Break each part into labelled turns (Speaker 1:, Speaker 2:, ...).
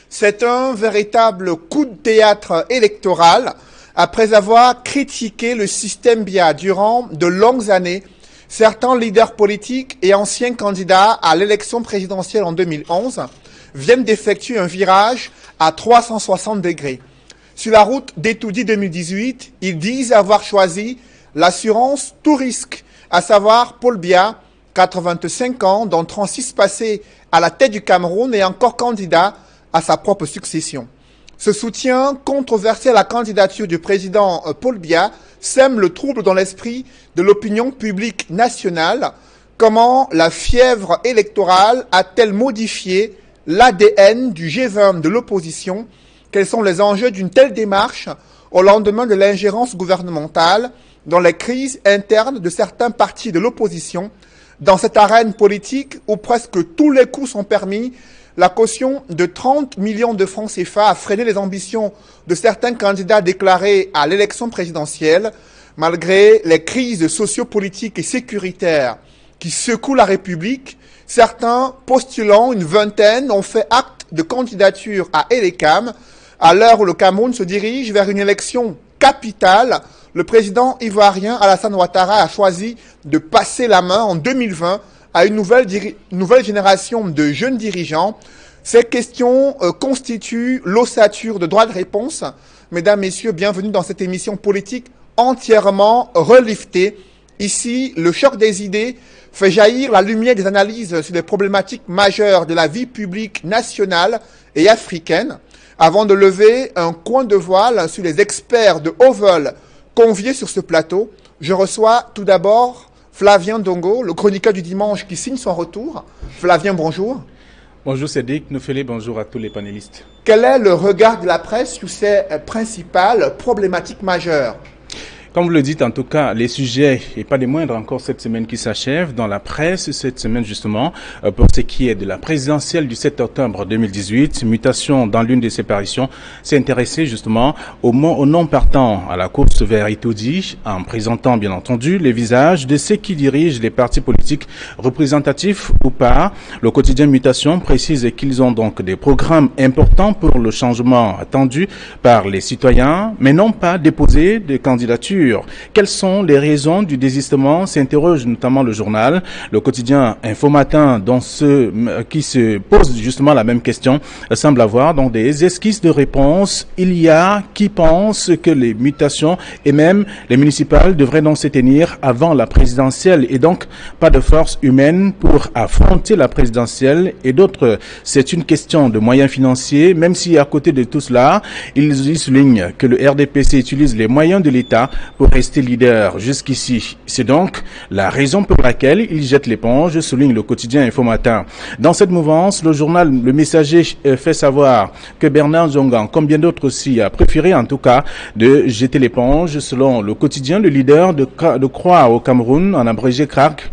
Speaker 1: C'est un véritable coup de théâtre électoral après avoir critiqué le système Biya durant de longues années. Certains leaders politiques et anciens candidats à l'élection présidentielle en 2011 viennent d'effectuer un virage à 360 degrés. Sur la route d'Etoudi 2018, ils disent avoir choisi l'assurance tout risque, à savoir Paul Biya, 85 ans, dont 36 passés à la tête du Cameroun et encore candidat à sa propre succession. Ce soutien controversé à la candidature du président Paul Biya sème le trouble dans l'esprit de l'opinion publique nationale. Comment la fièvre électorale a-t-elle modifié l'ADN du G20 de l'opposition? Quels sont les enjeux d'une telle démarche au lendemain de l'ingérence gouvernementale dans les crises internes de certains partis de l'opposition? Dans cette arène politique où presque tous les coups sont permis, la caution de 30 millions de francs CFA a freiné les ambitions de certains candidats déclarés à l'élection présidentielle, malgré les crises sociopolitiques et sécuritaires qui secouent la République. Certains postulants, une vingtaine, ont fait acte de candidature à Elekam. À l'heure où le Cameroun se dirige vers une élection capitale, le président ivoirien Alassane Ouattara a choisi de passer la main en 2020 à une nouvelle génération de jeunes dirigeants. Ces questions constituent l'ossature de droit de réponse. Mesdames, Messieurs, bienvenue dans cette émission politique entièrement reliftée. Ici, le choc des idées fait jaillir la lumière des analyses sur les problématiques majeures de la vie publique nationale et africaine. Avant de lever un coin de voile sur les experts de haut vol conviés sur ce plateau, je reçois tout d'abord Flavien Ndongo, le chroniqueur du dimanche qui signe son retour. Flavien, bonjour.
Speaker 2: Bonjour Cédric Noufélé, bonjour à tous les panélistes.
Speaker 1: Quel est le regard de la presse sur ces principales problématiques majeures ?
Speaker 2: Comme vous le dites, en tout cas, les sujets, et pas des moindres encore cette semaine qui s'achève, dans la presse cette semaine justement, pour ce qui est de la présidentielle du 7 octobre 2018, mutation dans l'une de ses parutions, s'est intéressé justement au nom partant à la course vers Etoudi, en présentant bien entendu les visages de ceux qui dirigent les partis politiques représentatifs ou pas. Le quotidien Mutation précise qu'ils ont donc des programmes importants pour le changement attendu par les citoyens, mais n'ont pas déposé de candidature. Quelles sont les raisons du désistement, s'interroge notamment le journal. Le quotidien Infomatin, qui se pose justement la même question, semble avoir donc des esquisses de réponse. Il y a qui pensent que les mutations et même les municipales devraient donc se tenir avant la présidentielle et donc pas de force humaine pour affronter la présidentielle. Et d'autres, c'est une question de moyens financiers, même si à côté de tout cela, ils soulignent que le RDPC utilise les moyens de l'État pour rester leader jusqu'ici. C'est donc la raison pour laquelle il jette l'éponge, souligne le quotidien Infomatin. Dans cette mouvance, le journal Le Messager fait savoir que Bernard Zongan, comme bien d'autres aussi, a préféré en tout cas de jeter l'éponge. Selon le quotidien, le leader de Croix au Cameroun, en abrégé CRAC,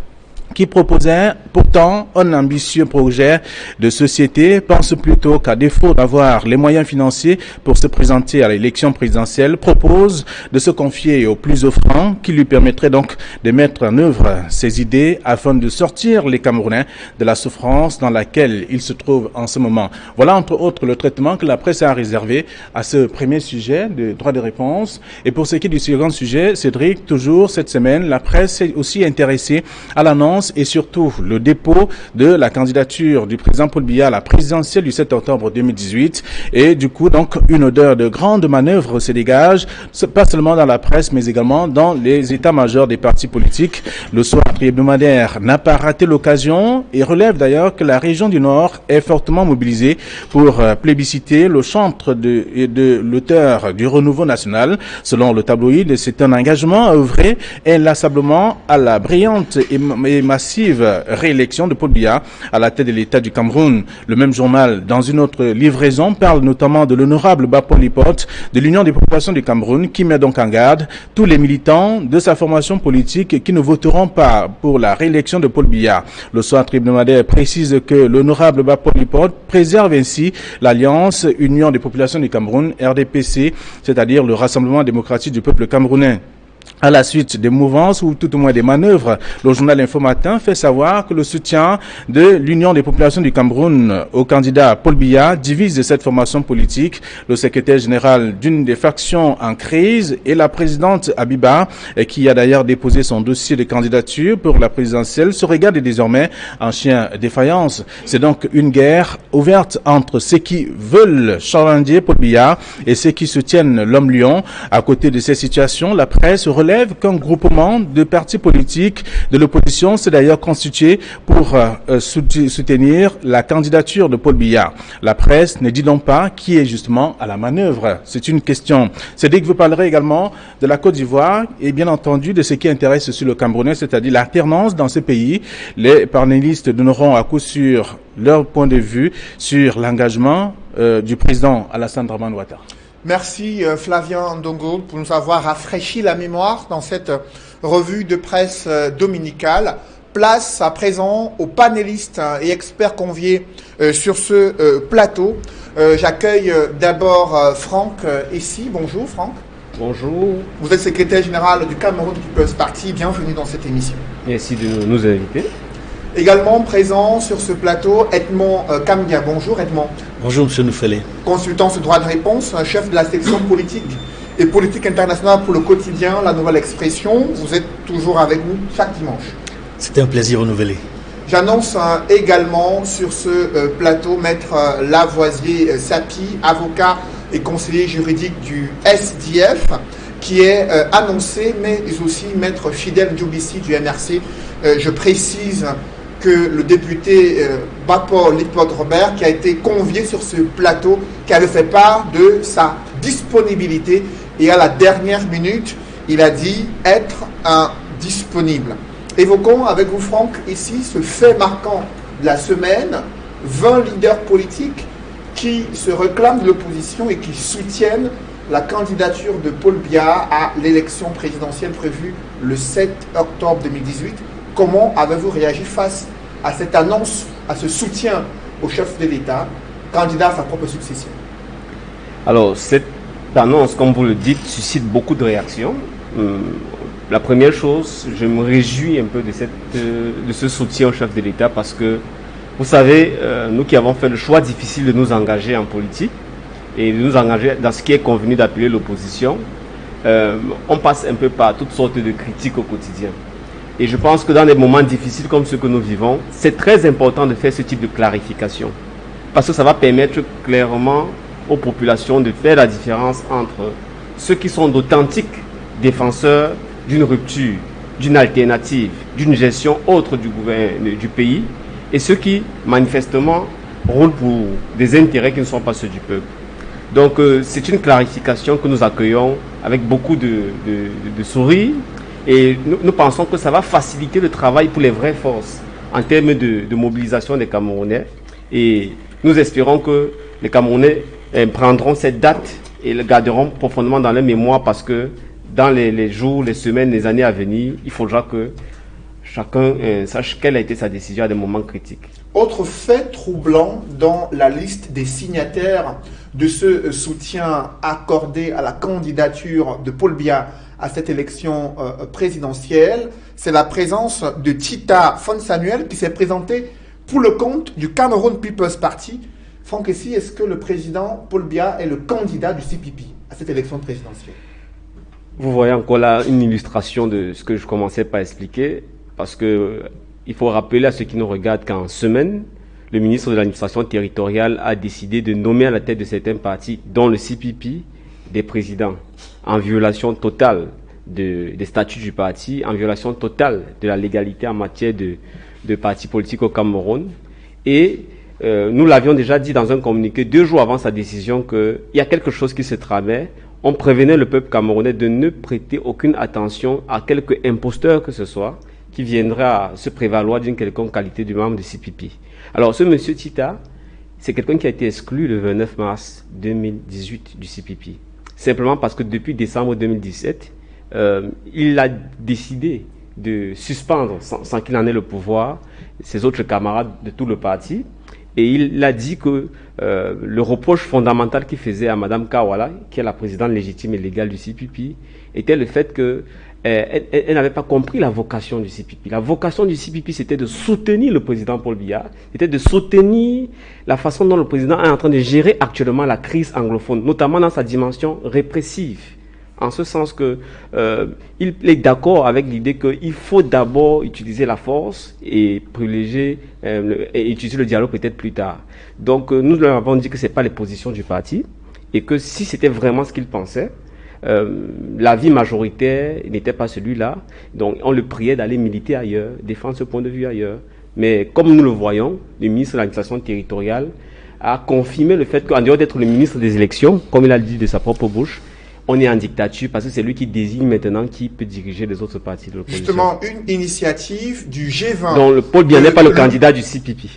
Speaker 2: qui proposait pourtant un ambitieux projet de société, pense plutôt qu'à défaut d'avoir les moyens financiers pour se présenter à l'élection présidentielle, propose de se confier aux plus offrants qui lui permettraient donc de mettre en œuvre ses idées afin de sortir les Camerounais de la souffrance dans laquelle ils se trouvent en ce moment. Voilà entre autres le traitement que la presse a réservé à ce premier sujet de droit de réponse. Et pour ce qui est du second sujet, Cédric, toujours cette semaine, la presse s'est aussi intéressée à l'annonce et surtout le dépôt de la candidature du président Paul Biya à la présidentielle du 7 octobre 2018. Et du coup, donc, une odeur de grande manœuvre se dégage, pas seulement dans la presse, mais également dans les états-majors des partis politiques. Le Soir hebdomadaire n'a pas raté l'occasion et relève d'ailleurs que la région du Nord est fortement mobilisée pour plébisciter le chantre de l'auteur du renouveau national. Selon le tabloïd, c'est un engagement à œuvrer inlassablement à la brillante et massive réélection de Paul Biya à la tête de l'État du Cameroun. Le même journal, dans une autre livraison, parle notamment de l'honorable Bapoli Pot de l'Union des populations du Cameroun, qui met donc en garde tous les militants de sa formation politique qui ne voteront pas pour la réélection de Paul Biya. Le Soir hebdomadaire précise que l'honorable Bapoli Pot préserve ainsi l'alliance Union des populations du Cameroun, RDPC, c'est-à-dire le Rassemblement démocratique du peuple camerounais. À la suite des mouvances ou tout au moins des manœuvres, le journal Info Matin fait savoir que le soutien de l'Union des populations du Cameroun au candidat Paul Biya divise cette formation politique. Le secrétaire général d'une des factions en crise et la présidente Abiba, qui a d'ailleurs déposé son dossier de candidature pour la présidentielle, se regarde désormais en chien défaillance. C'est donc une guerre ouverte entre ceux qui veulent challenger Paul Biya et ceux qui soutiennent l'homme lion. À côté de ces situations, la presse relève qu'un groupement de partis politiques de l'opposition s'est d'ailleurs constitué pour soutenir la candidature de Paul Biya. La presse ne dit donc pas qui est justement à la manœuvre. C'est une question. C'est dès que vous parlerez également de la Côte d'Ivoire et bien entendu de ce qui intéresse sur le Camerounais, c'est-à-dire l'alternance dans ce pays. Les panélistes donneront à coup sûr leur point de vue sur l'engagement du président Alassane Dramane Ouattara.
Speaker 1: Merci Flavien Ndongo pour nous avoir rafraîchi la mémoire dans cette revue de presse dominicale. Place à présent aux panélistes et experts conviés sur ce plateau. J'accueille d'abord Franck ici. Bonjour Franck.
Speaker 3: Bonjour.
Speaker 1: Vous êtes secrétaire général du Cameroun People's Party. Bienvenue dans cette émission.
Speaker 3: Merci de nous inviter.
Speaker 1: Également présent sur ce plateau, Edmond Kambia. Bonjour Edmond.
Speaker 4: Bonjour Monsieur Noufele.
Speaker 1: Consultant sur droit de réponse, chef de la section politique et politique internationale pour le quotidien La Nouvelle Expression. Vous êtes toujours avec nous chaque dimanche.
Speaker 4: C'était un plaisir renouvelé.
Speaker 1: J'annonce également sur ce plateau Maître Lavoisier Sapi, avocat et conseiller juridique du SDF, qui est annoncé, mais aussi Maître Fidèle Djoubissi du MRC. Je précise que le député Bapor Lipot Robert, qui a été convié sur ce plateau, qui avait fait part de sa disponibilité et à la dernière minute, il a dit être indisponible. Évoquons avec vous, Franck, ici ce fait marquant de la semaine, 20 leaders politiques qui se réclament de l'opposition et qui soutiennent la candidature de Paul Biya à l'élection présidentielle prévue le 7 octobre 2018. Comment avez-vous réagi face à cette annonce, à ce soutien au chef de l'État, candidat à sa propre succession?
Speaker 3: Alors, cette annonce, comme vous le dites, suscite beaucoup de réactions. La première chose, je me réjouis un peu de ce soutien au chef de l'État parce que, vous savez, nous qui avons fait le choix difficile de nous engager en politique et de nous engager dans ce qui est convenu d'appeler l'opposition, on passe un peu par toutes sortes de critiques au quotidien. Et je pense que dans des moments difficiles comme ceux que nous vivons, c'est très important de faire ce type de clarification. Parce que ça va permettre clairement aux populations de faire la différence entre ceux qui sont d'authentiques défenseurs d'une rupture, d'une alternative, d'une gestion autre du pays, et ceux qui, manifestement, roulent pour des intérêts qui ne sont pas ceux du peuple. Donc, c'est une clarification que nous accueillons avec beaucoup de sourire. Et nous pensons que ça va faciliter le travail pour les vraies forces en termes de mobilisation des Camerounais. Et nous espérons que les Camerounais prendront cette date et le garderont profondément dans leur mémoire parce que dans les jours, les semaines, les années à venir, il faudra que chacun sache quelle a été sa décision à des moments critiques.
Speaker 1: Autre fait troublant dans la liste des signataires de ce soutien accordé à la candidature de Paul Biya à cette élection présidentielle, c'est la présence de Tita Fon-Samuel qui s'est présentée pour le compte du Cameroun People's Party. Franck, ici, est-ce que le président Paul Biya est le candidat du CPP à cette élection présidentielle?
Speaker 3: Vous voyez encore là une illustration de ce que je commençais par expliquer, parce que il faut rappeler à ceux qui nous regardent qu'en semaine, le ministre de l'administration territoriale a décidé de nommer à la tête de certains partis, dont le CPP, des présidents, en violation totale des statuts du parti, en violation totale de la légalité en matière de partis politiques au Cameroun. Et nous l'avions déjà dit dans un communiqué 2 jours avant sa décision qu'il y a quelque chose qui se tramait. On prévenait le peuple camerounais de ne prêter aucune attention à quelque imposteur que ce soit qui viendrait à se prévaloir d'une quelconque qualité du membre du CPP. Alors ce monsieur Tita, c'est quelqu'un qui a été exclu le 29 mars 2018 du CPP. Simplement parce que depuis décembre 2017, il a décidé de suspendre, sans qu'il en ait le pouvoir, ses autres camarades de tout le parti. Et il a dit que le reproche fondamental qu'il faisait à Madame Kawala, qui est la présidente légitime et légale du CPP, était le fait que elle n'avait pas compris la vocation du CPP. La vocation du CPP, c'était de soutenir le président Paul Biya, c'était de soutenir la façon dont le président est en train de gérer actuellement la crise anglophone, notamment dans sa dimension répressive. En ce sens que il est d'accord avec l'idée qu'il faut d'abord utiliser la force et privilégier et utiliser le dialogue peut-être plus tard. Donc nous leur avons dit que c'est pas les positions du parti et que si c'était vraiment ce qu'il pensait, l'avis majoritaire n'était pas celui-là. Donc on le priait d'aller militer ailleurs, défendre ce point de vue ailleurs. Mais comme nous le voyons, le ministre de l'administration territoriale a confirmé le fait qu'en dehors d'être le ministre des élections, comme il a dit de sa propre bouche, on est en dictature parce que c'est lui qui désigne maintenant qui peut diriger les autres partis de l'opposition.
Speaker 1: Justement, une initiative du G20.
Speaker 3: Donc le Paul Biya n'est pas le candidat du CPP.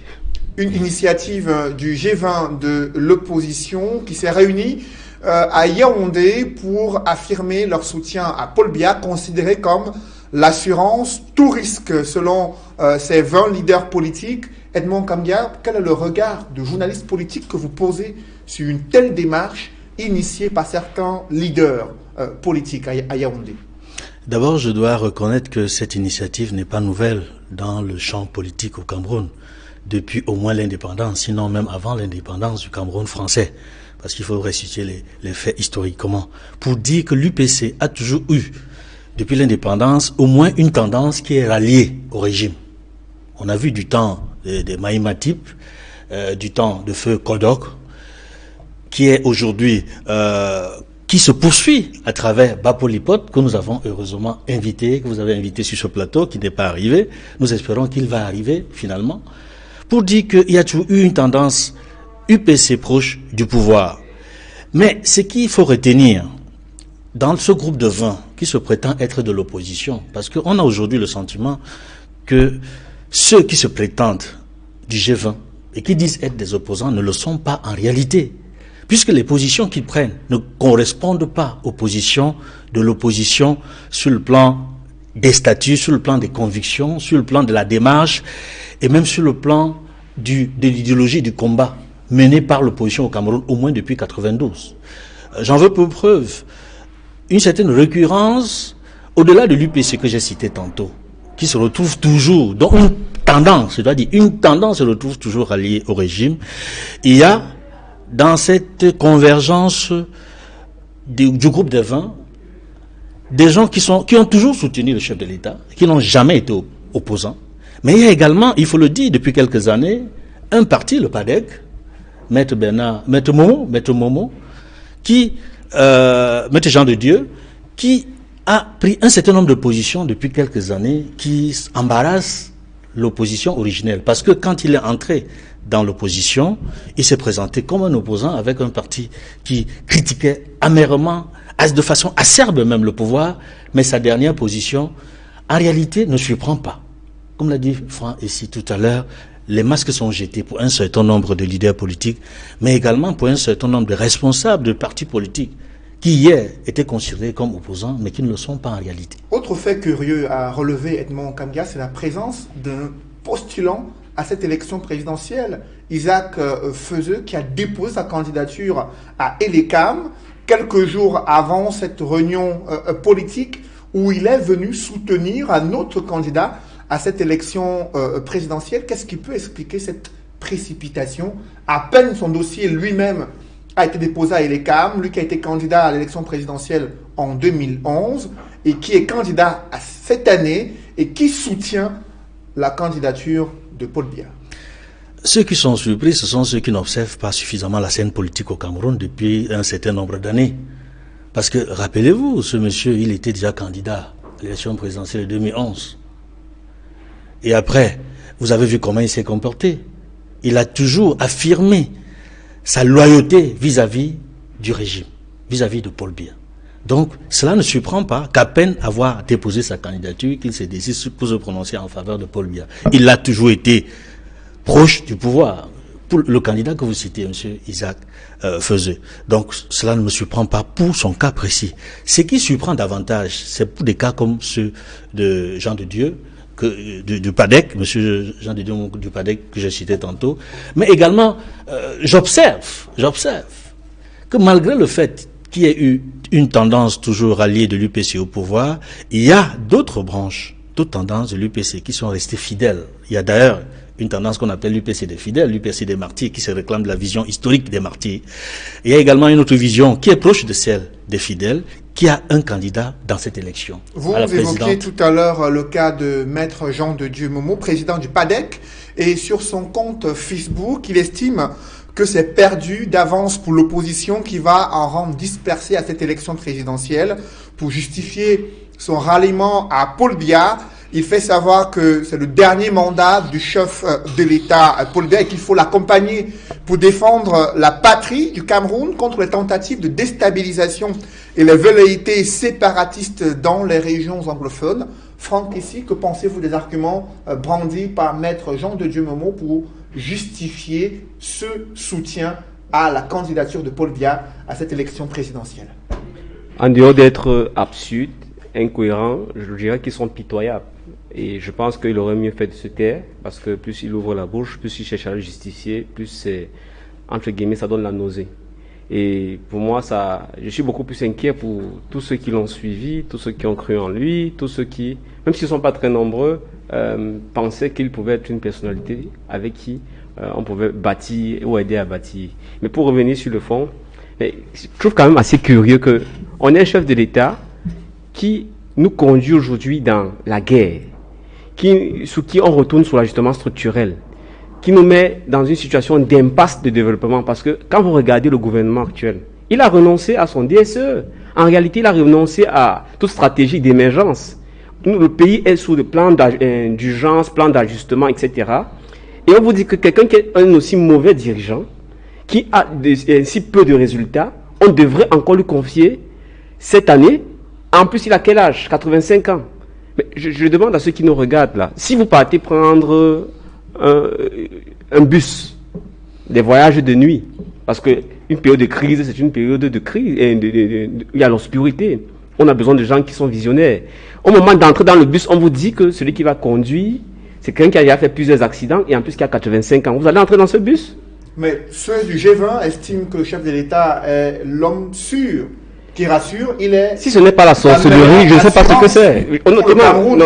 Speaker 1: Une initiative du G20 de l'opposition qui s'est réunie à Yaoundé pour affirmer leur soutien à Paul Biya, considéré comme l'assurance tout risque selon ces 20 leaders politiques. Edmond Kambia, quel est le regard de journaliste politique que vous posez sur une telle démarche initié par certains leaders politiques à Yaoundé?
Speaker 4: D'abord, je dois reconnaître que cette initiative n'est pas nouvelle dans le champ politique au Cameroun, depuis au moins l'indépendance, sinon même avant l'indépendance du Cameroun français, parce qu'il faut resituer les faits historiques. Comment? Pour dire que l'UPC a toujours eu, depuis l'indépendance, au moins une tendance qui est ralliée au régime. On a vu du temps de Maï Matip, du temps de feu Kodok, qui est aujourd'hui, qui se poursuit à travers Bapolipot, que nous avons heureusement invité, que vous avez invité sur ce plateau, qui n'est pas arrivé. Nous espérons qu'il va arriver finalement, pour dire qu'il y a toujours eu une tendance UPC proche du pouvoir. Mais ce qu'il faut retenir dans ce groupe de 20 qui se prétend être de l'opposition, parce qu'on a aujourd'hui le sentiment que ceux qui se prétendent du G20 et qui disent être des opposants ne le sont pas en réalité, puisque les positions qu'ils prennent ne correspondent pas aux positions de l'opposition sur le plan des statuts, sur le plan des convictions, sur le plan de la démarche et même sur le plan de l'idéologie du combat mené par l'opposition au Cameroun, au moins depuis 92. J'en veux pour preuve une certaine récurrence au-delà de l'UPC que j'ai cité tantôt, qui se retrouve toujours dans une tendance, c'est-à-dire une tendance se retrouve toujours alliée au régime. Il y a dans cette convergence du groupe des 20, des gens qui ont toujours soutenu le chef de l'État, qui n'ont jamais été opposants. Mais il y a également, il faut le dire, depuis quelques années, un parti, le PADEC, Maître Momo, Maître Jean de Dieu, qui a pris un certain nombre de positions depuis quelques années qui embarrassent l'opposition originelle. Parce que quand il est entré dans l'opposition, il s'est présenté comme un opposant avec un parti qui critiquait amèrement, de façon acerbe même le pouvoir, mais sa dernière position, en réalité, ne surprend pas. Comme l'a dit Franck ici tout à l'heure, les masques sont jetés pour un certain nombre de leaders politiques, mais également pour un certain nombre de responsables de partis politiques qui hier étaient considérés comme opposants, mais qui ne le sont pas en réalité.
Speaker 1: Autre fait curieux à relever, Edmond Kambia, c'est la présence d'un postulant à cette élection présidentielle, Isaac Feuzeux, qui a déposé sa candidature à Elecam quelques jours avant cette réunion politique où il est venu soutenir un autre candidat à cette élection présidentielle. Qu'est-ce qui peut expliquer cette précipitation? À peine son dossier lui-même a été déposé à Elecam, lui qui a été candidat à l'élection présidentielle en 2011 et qui est candidat à cette année et qui soutient la candidature de Paul Biya.
Speaker 4: Ceux qui sont surpris, ce sont ceux qui n'observent pas suffisamment la scène politique au Cameroun depuis un certain nombre d'années. Parce que, rappelez-vous, ce monsieur, il était déjà candidat à l'élection présidentielle de 2011. Et après, vous avez vu comment il s'est comporté. Il a toujours affirmé sa loyauté vis-à-vis du régime, vis-à-vis de Paul Biya. Donc, cela ne surprend pas qu'à peine avoir déposé sa candidature, qu'il s'est décidé pour se prononcer en faveur de Paul Biya. Il a toujours été proche du pouvoir. Pour le candidat que vous citez, M. Isaac Feuzeux. Donc, cela ne me surprend pas pour son cas précis. Ce qui surprend davantage, c'est pour des cas comme ceux de Jean de Dieu, du PADEC, M. Jean de Dieu du PADEC que j'ai cité tantôt, mais également j'observe que malgré le fait qu'il y ait eu une tendance toujours alliée de l'UPC au pouvoir, il y a d'autres branches, d'autres tendances de l'UPC qui sont restées fidèles. Il y a d'ailleurs une tendance qu'on appelle l'UPC des fidèles, l'UPC des martyrs, qui se réclame de la vision historique des martyrs. Il y a également une autre vision qui est proche de celle des fidèles, qui a un candidat dans cette élection.
Speaker 1: Vous évoquiez tout à l'heure le cas de Maître Jean de Dieu Momo, président du PADEC, et sur son compte Facebook, il estime que c'est perdu d'avance pour l'opposition qui va en rendre dispersé à cette élection présidentielle. Pour justifier son ralliement à Paul Biya, il fait savoir que c'est le dernier mandat du chef de l'État, Paul Biya, et qu'il faut l'accompagner pour défendre la patrie du Cameroun contre les tentatives de déstabilisation et les velléités séparatistes dans les régions anglophones. Franck, ici, que pensez-vous des arguments brandis par Maître Jean de Dieu Momo pour justifier ce soutien à la candidature de Paul Biya à cette élection présidentielle?
Speaker 3: En dehors d'être absurde, incohérent, je dirais qu'ils sont pitoyables. Et je pense qu'il aurait mieux fait de se taire, parce que plus il ouvre la bouche, plus il cherche à le justifier, plus c'est, entre guillemets, ça donne la nausée. Et pour moi, je suis beaucoup plus inquiet pour tous ceux qui l'ont suivi, tous ceux qui ont cru en lui, tous ceux qui, même s'ils ne sont pas très nombreux, pensaient qu'il pouvait être une personnalité avec qui on pouvait bâtir ou aider à bâtir. Mais pour revenir sur le fond, je trouve quand même assez curieux qu'on ait un chef de l'État qui nous conduit aujourd'hui dans la guerre, sous qui on retourne sur l'ajustement structurel, qui nous met dans une situation d'impasse de développement. Parce que quand vous regardez le gouvernement actuel, il a renoncé à son DSE. En réalité, il a renoncé à toute stratégie d'émergence. Le pays est sous le plan d'urgence, plan d'ajustement, etc. Et on vous dit que quelqu'un qui est un aussi mauvais dirigeant, qui a si peu de résultats, on devrait encore lui confier cette année. En plus, il a quel âge? 85 ans. Mais je demande à ceux qui nous regardent là, si vous partez prendre un bus, des voyages de nuit, parce que une période de crise, c'est une période de crise, il y a l'obscurité. On a besoin de gens qui sont visionnaires. Au moment d'entrer dans le bus, on vous dit que celui qui va conduire, c'est quelqu'un qui a déjà fait plusieurs accidents et en plus qui a 85 ans. Vous allez entrer dans ce bus?
Speaker 1: Mais ceux du G20 estiment que le chef de l'État est l'homme sûr, qui rassure. Il est.
Speaker 3: Si ce n'est pas la sorcellerie, je ne sais pas ce que c'est. Honnêtement, non,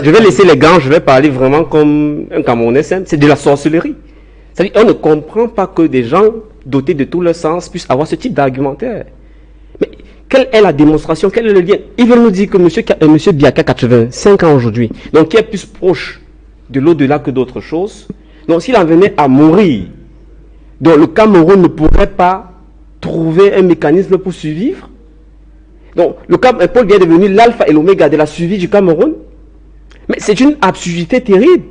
Speaker 3: je vais laisser les gants, je vais parler vraiment comme un Camerounais simple. C'est de la sorcellerie. C'est-à-dire, on ne comprend pas que des gens dotés de tout leur sens puissent avoir ce type d'argumentaire. Mais quelle est la démonstration? Quel est le lien? Ils veulent nous dire que M. Biya a 85 ans aujourd'hui, donc qui est plus proche de l'au-delà que d'autres choses. Donc s'il en venait à mourir, donc le Cameroun ne pourrait pas trouver un mécanisme pour survivre. Donc Paul Biya est devenu l'alpha et l'oméga de la survie du Cameroun. Mais c'est une absurdité terrible.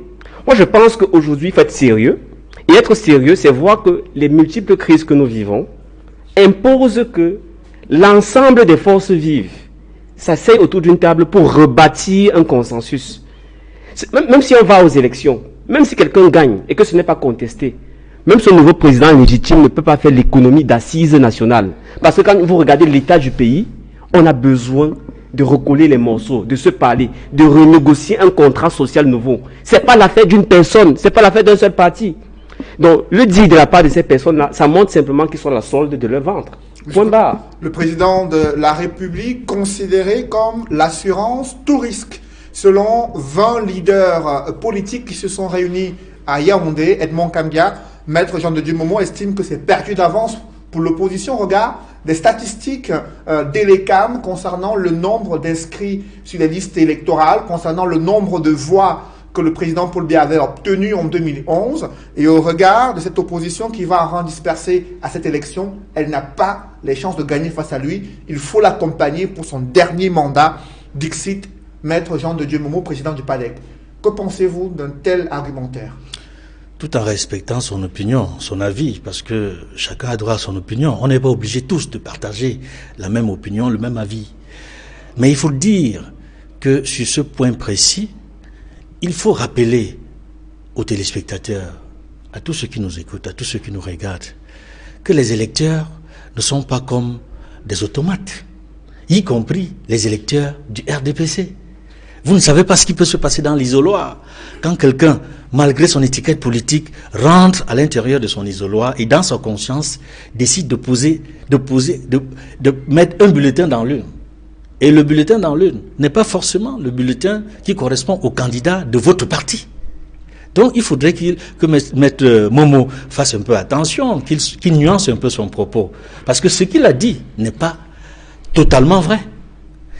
Speaker 3: Moi je pense qu'aujourd'hui il faut être sérieux. Et être sérieux, c'est voir que les multiples crises que nous vivons imposent que l'ensemble des forces vives s'asseyent autour d'une table pour rebâtir un consensus. Même si on va aux élections, même si quelqu'un gagne et que ce n'est pas contesté, même ce nouveau président légitime ne peut pas faire l'économie d'assises nationales. Parce que quand vous regardez l'état du pays, on a besoin de recoller les morceaux, de se parler, de renégocier un contrat social nouveau. Ce n'est pas l'affaire d'une personne, ce n'est pas l'affaire d'un seul parti. Donc, le dire de la part de ces personnes-là, ça montre simplement qu'ils sont la solde de leur ventre. Point barre.
Speaker 1: Le président de la République considéré comme l'assurance tout risque. Selon 20 leaders politiques qui se sont réunis à Yaoundé, Edmond Kambia, Maître Jean de Dieu Momo estime que c'est perdu d'avance pour l'opposition. Regarde des statistiques d'Elecam concernant le nombre d'inscrits sur les listes électorales, concernant le nombre de voix que le président Paul Biya avait obtenu en 2011, et au regard de cette opposition qui va en rendre dispersée à cette élection, elle n'a pas les chances de gagner face à lui. Il faut l'accompagner pour son dernier mandat, dixit Maître Jean de Dieu Momo, président du PADEC. Que pensez-vous d'un tel argumentaire?
Speaker 4: Tout en respectant son opinion, son avis, parce que chacun a droit à son opinion. On n'est pas obligé tous de partager la même opinion, le même avis. Mais il faut dire que sur ce point précis, il faut rappeler aux téléspectateurs, à tous ceux qui nous écoutent, à tous ceux qui nous regardent, que les électeurs ne sont pas comme des automates, y compris les électeurs du RDPC. Vous ne savez pas ce qui peut se passer dans l'isoloir. Quand quelqu'un, malgré son étiquette politique, rentre à l'intérieur de son isoloir et dans sa conscience décide de mettre un bulletin dans l'urne. Et le bulletin dans l'urne n'est pas forcément le bulletin qui correspond au candidat de votre parti. Donc il faudrait que Maître Momo fasse un peu attention, qu'il nuance un peu son propos. Parce que ce qu'il a dit n'est pas totalement vrai.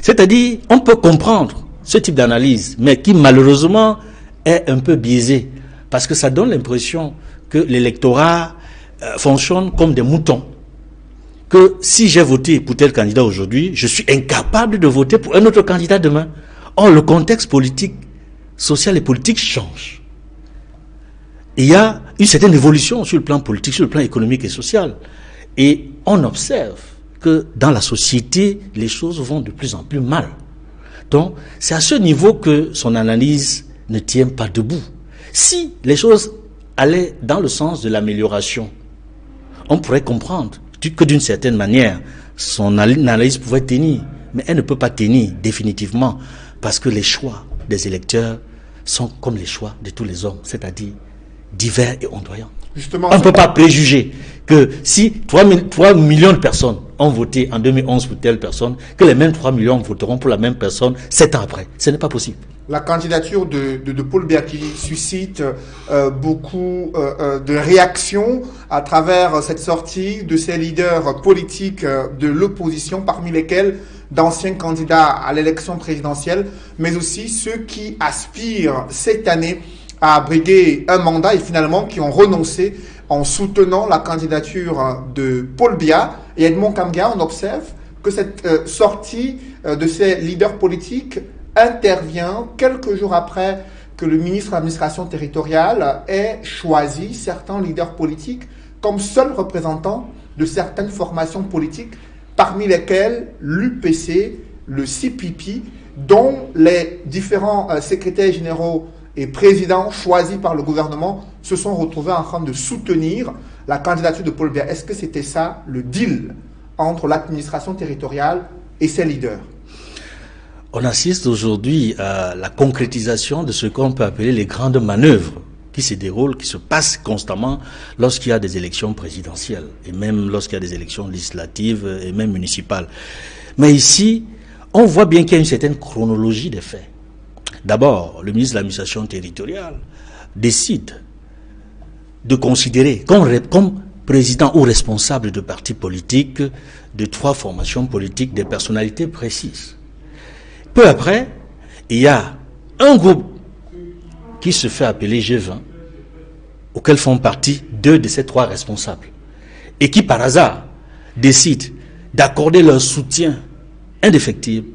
Speaker 4: C'est-à-dire, on peut comprendre ce type d'analyse, mais qui malheureusement est un peu biaisé. Parce que ça donne l'impression que l'électorat fonctionne comme des moutons. Que si j'ai voté pour tel candidat aujourd'hui, je suis incapable de voter pour un autre candidat demain. Or, le contexte politique, social et politique change. Il y a une certaine évolution sur le plan politique, sur le plan économique et social. Et on observe que dans la société, les choses vont de plus en plus mal. Donc, c'est à ce niveau que son analyse ne tient pas debout. Si les choses allaient dans le sens de l'amélioration, on pourrait comprendre que d'une certaine manière, son analyse pouvait tenir. Mais elle ne peut pas tenir définitivement parce que les choix des électeurs sont comme les choix de tous les hommes, c'est-à-dire divers et ondoyants. Justement, on ne peut pas préjuger que si 3 millions de personnes ont voté en 2011 pour telle personne, que les mêmes 3 millions voteront pour la même personne 7 ans après. Ce n'est pas possible.
Speaker 1: La candidature de Paul Biya qui suscite beaucoup de réactions à travers cette sortie de ces leaders politiques de l'opposition, parmi lesquels d'anciens candidats à l'élection présidentielle, mais aussi ceux qui aspirent cette année à briguer un mandat et finalement qui ont renoncé en soutenant la candidature de Paul Biya. Et Edmond Kamga, on observe que cette sortie de ces leaders politiques intervient quelques jours après que le ministre de l'administration territoriale ait choisi certains leaders politiques comme seuls représentants de certaines formations politiques, parmi lesquelles l'UPC, le CPP, dont les différents secrétaires généraux et présidents choisis par le gouvernement se sont retrouvés en train de soutenir la candidature de Paul Biya. Est-ce que c'était ça le deal entre l'administration territoriale et ses leaders?
Speaker 4: On assiste aujourd'hui à la concrétisation de ce qu'on peut appeler les grandes manœuvres qui se déroulent, qui se passent constamment lorsqu'il y a des élections présidentielles et même lorsqu'il y a des élections législatives et même municipales. Mais ici, on voit bien qu'il y a une certaine chronologie des faits. D'abord, le ministre de l'administration territoriale décide de considérer comme président ou responsable de partis politiques, de 3 formations politiques, des personnalités précises. Peu après, il y a un groupe qui se fait appeler G20, auquel font partie 2 de ces 3 responsables, et qui par hasard décident d'accorder leur soutien indéfectible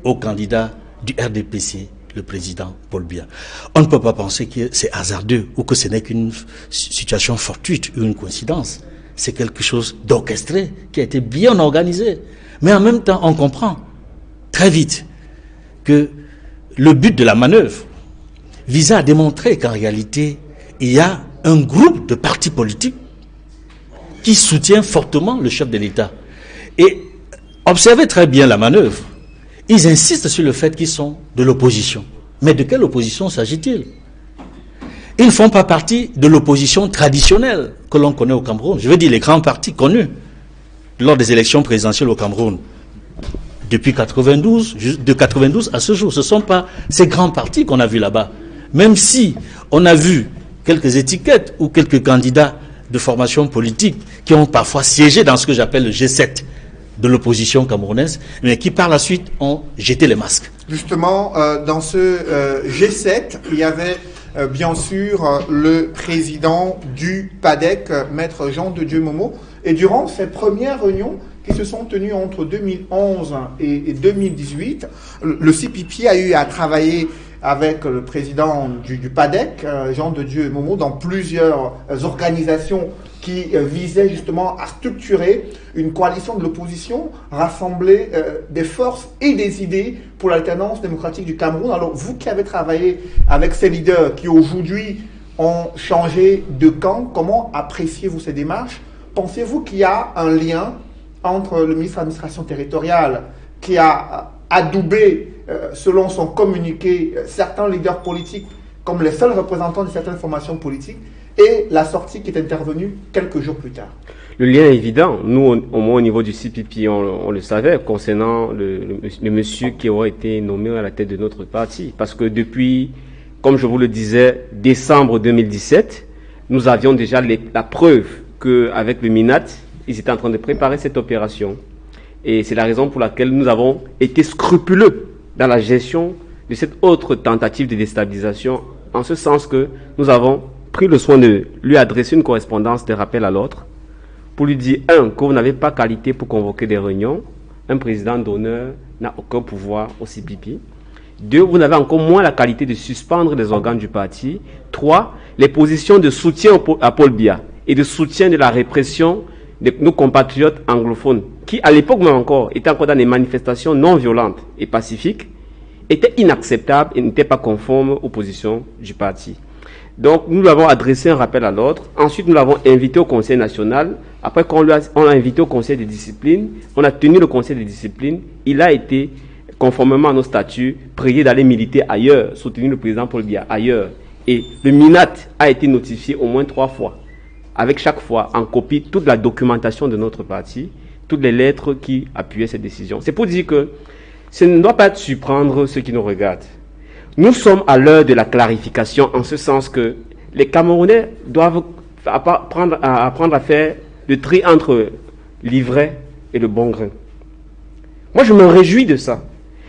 Speaker 4: au candidat du RDPC, le président Paul Biya. On ne peut pas penser que c'est hasardeux ou que ce n'est qu'une situation fortuite ou une coïncidence. C'est quelque chose d'orchestré qui a été bien organisé. Mais en même temps, on comprend très vite que le but de la manœuvre visait à démontrer qu'en réalité, il y a un groupe de partis politiques qui soutient fortement le chef de l'État. Et observez très bien la manœuvre. Ils insistent sur le fait qu'ils sont de l'opposition. Mais de quelle opposition s'agit-il? Ils ne font pas partie de l'opposition traditionnelle que l'on connaît au Cameroun. Je veux dire les grands partis connus lors des élections présidentielles au Cameroun. Depuis 92, de 92 à ce jour, ce ne sont pas ces grands partis qu'on a vus là-bas. Même si on a vu quelques étiquettes ou quelques candidats de formation politique qui ont parfois siégé dans ce que j'appelle le G7 de l'opposition camerounaise, mais qui par la suite ont jeté les masques.
Speaker 1: Justement, dans ce G7, il y avait bien sûr le président du PADEC, Maître Jean de Dieu Momo, et durant ces premières réunions qui se sont tenues entre 2011 et 2018, le CPP a eu à travailler avec le président du PADEC, Jean de Dieu Momo, dans plusieurs organisations qui visaient justement à structurer une coalition de l'opposition, rassembler des forces et des idées pour l'alternance démocratique du Cameroun. Alors, vous qui avez travaillé avec ces leaders qui aujourd'hui ont changé de camp, comment appréciez-vous ces démarches? Pensez-vous qu'il y a un lien entre le ministre de l'administration territoriale qui a adoubé selon son communiqué, certains leaders politiques comme les seuls représentants de certaines formations politiques, et la sortie qui est intervenue quelques jours plus tard.
Speaker 3: Le lien est évident. Nous, au moins au niveau du CPP, on le savait concernant le monsieur qui aurait été nommé à la tête de notre parti. Parce que depuis, comme je vous le disais, décembre 2017, nous avions déjà la preuve qu'avec le MINAT, ils étaient en train de préparer cette opération. Et c'est la raison pour laquelle nous avons été scrupuleux dans la gestion de cette autre tentative de déstabilisation, en ce sens que nous avons pris le soin de lui adresser une correspondance de rappel à l'ordre pour lui dire, un, que vous n'avez pas qualité pour convoquer des réunions. Un président d'honneur n'a aucun pouvoir au CPP. Deux, vous n'avez encore moins la qualité de suspendre les organes du parti. Trois, les positions de soutien à Paul Biya et de soutien de la répression de nos compatriotes anglophones, qui à l'époque même encore étaient encore dans des manifestations non violentes et pacifiques, étaient inacceptables et n'étaient pas conformes aux positions du parti. Donc, nous lui avons adressé un rappel à l'ordre. Ensuite, nous l'avons invité au Conseil national. Après, quand on l'a invité au Conseil de discipline, on a tenu le Conseil de discipline. Il a été, conformément à nos statuts, prié d'aller militer ailleurs, soutenir le président Paul Biya ailleurs. Et le MINAT a été notifié au moins 3 fois, avec chaque fois en copie toute la documentation de notre parti, toutes les lettres qui appuyaient cette décision. C'est pour dire que ça ne doit pas surprendre ceux qui nous regardent. Nous sommes à l'heure de la clarification, en ce sens que les Camerounais doivent apprendre à faire le tri entre l'ivraie et le bon grain. Moi, je me réjouis de ça.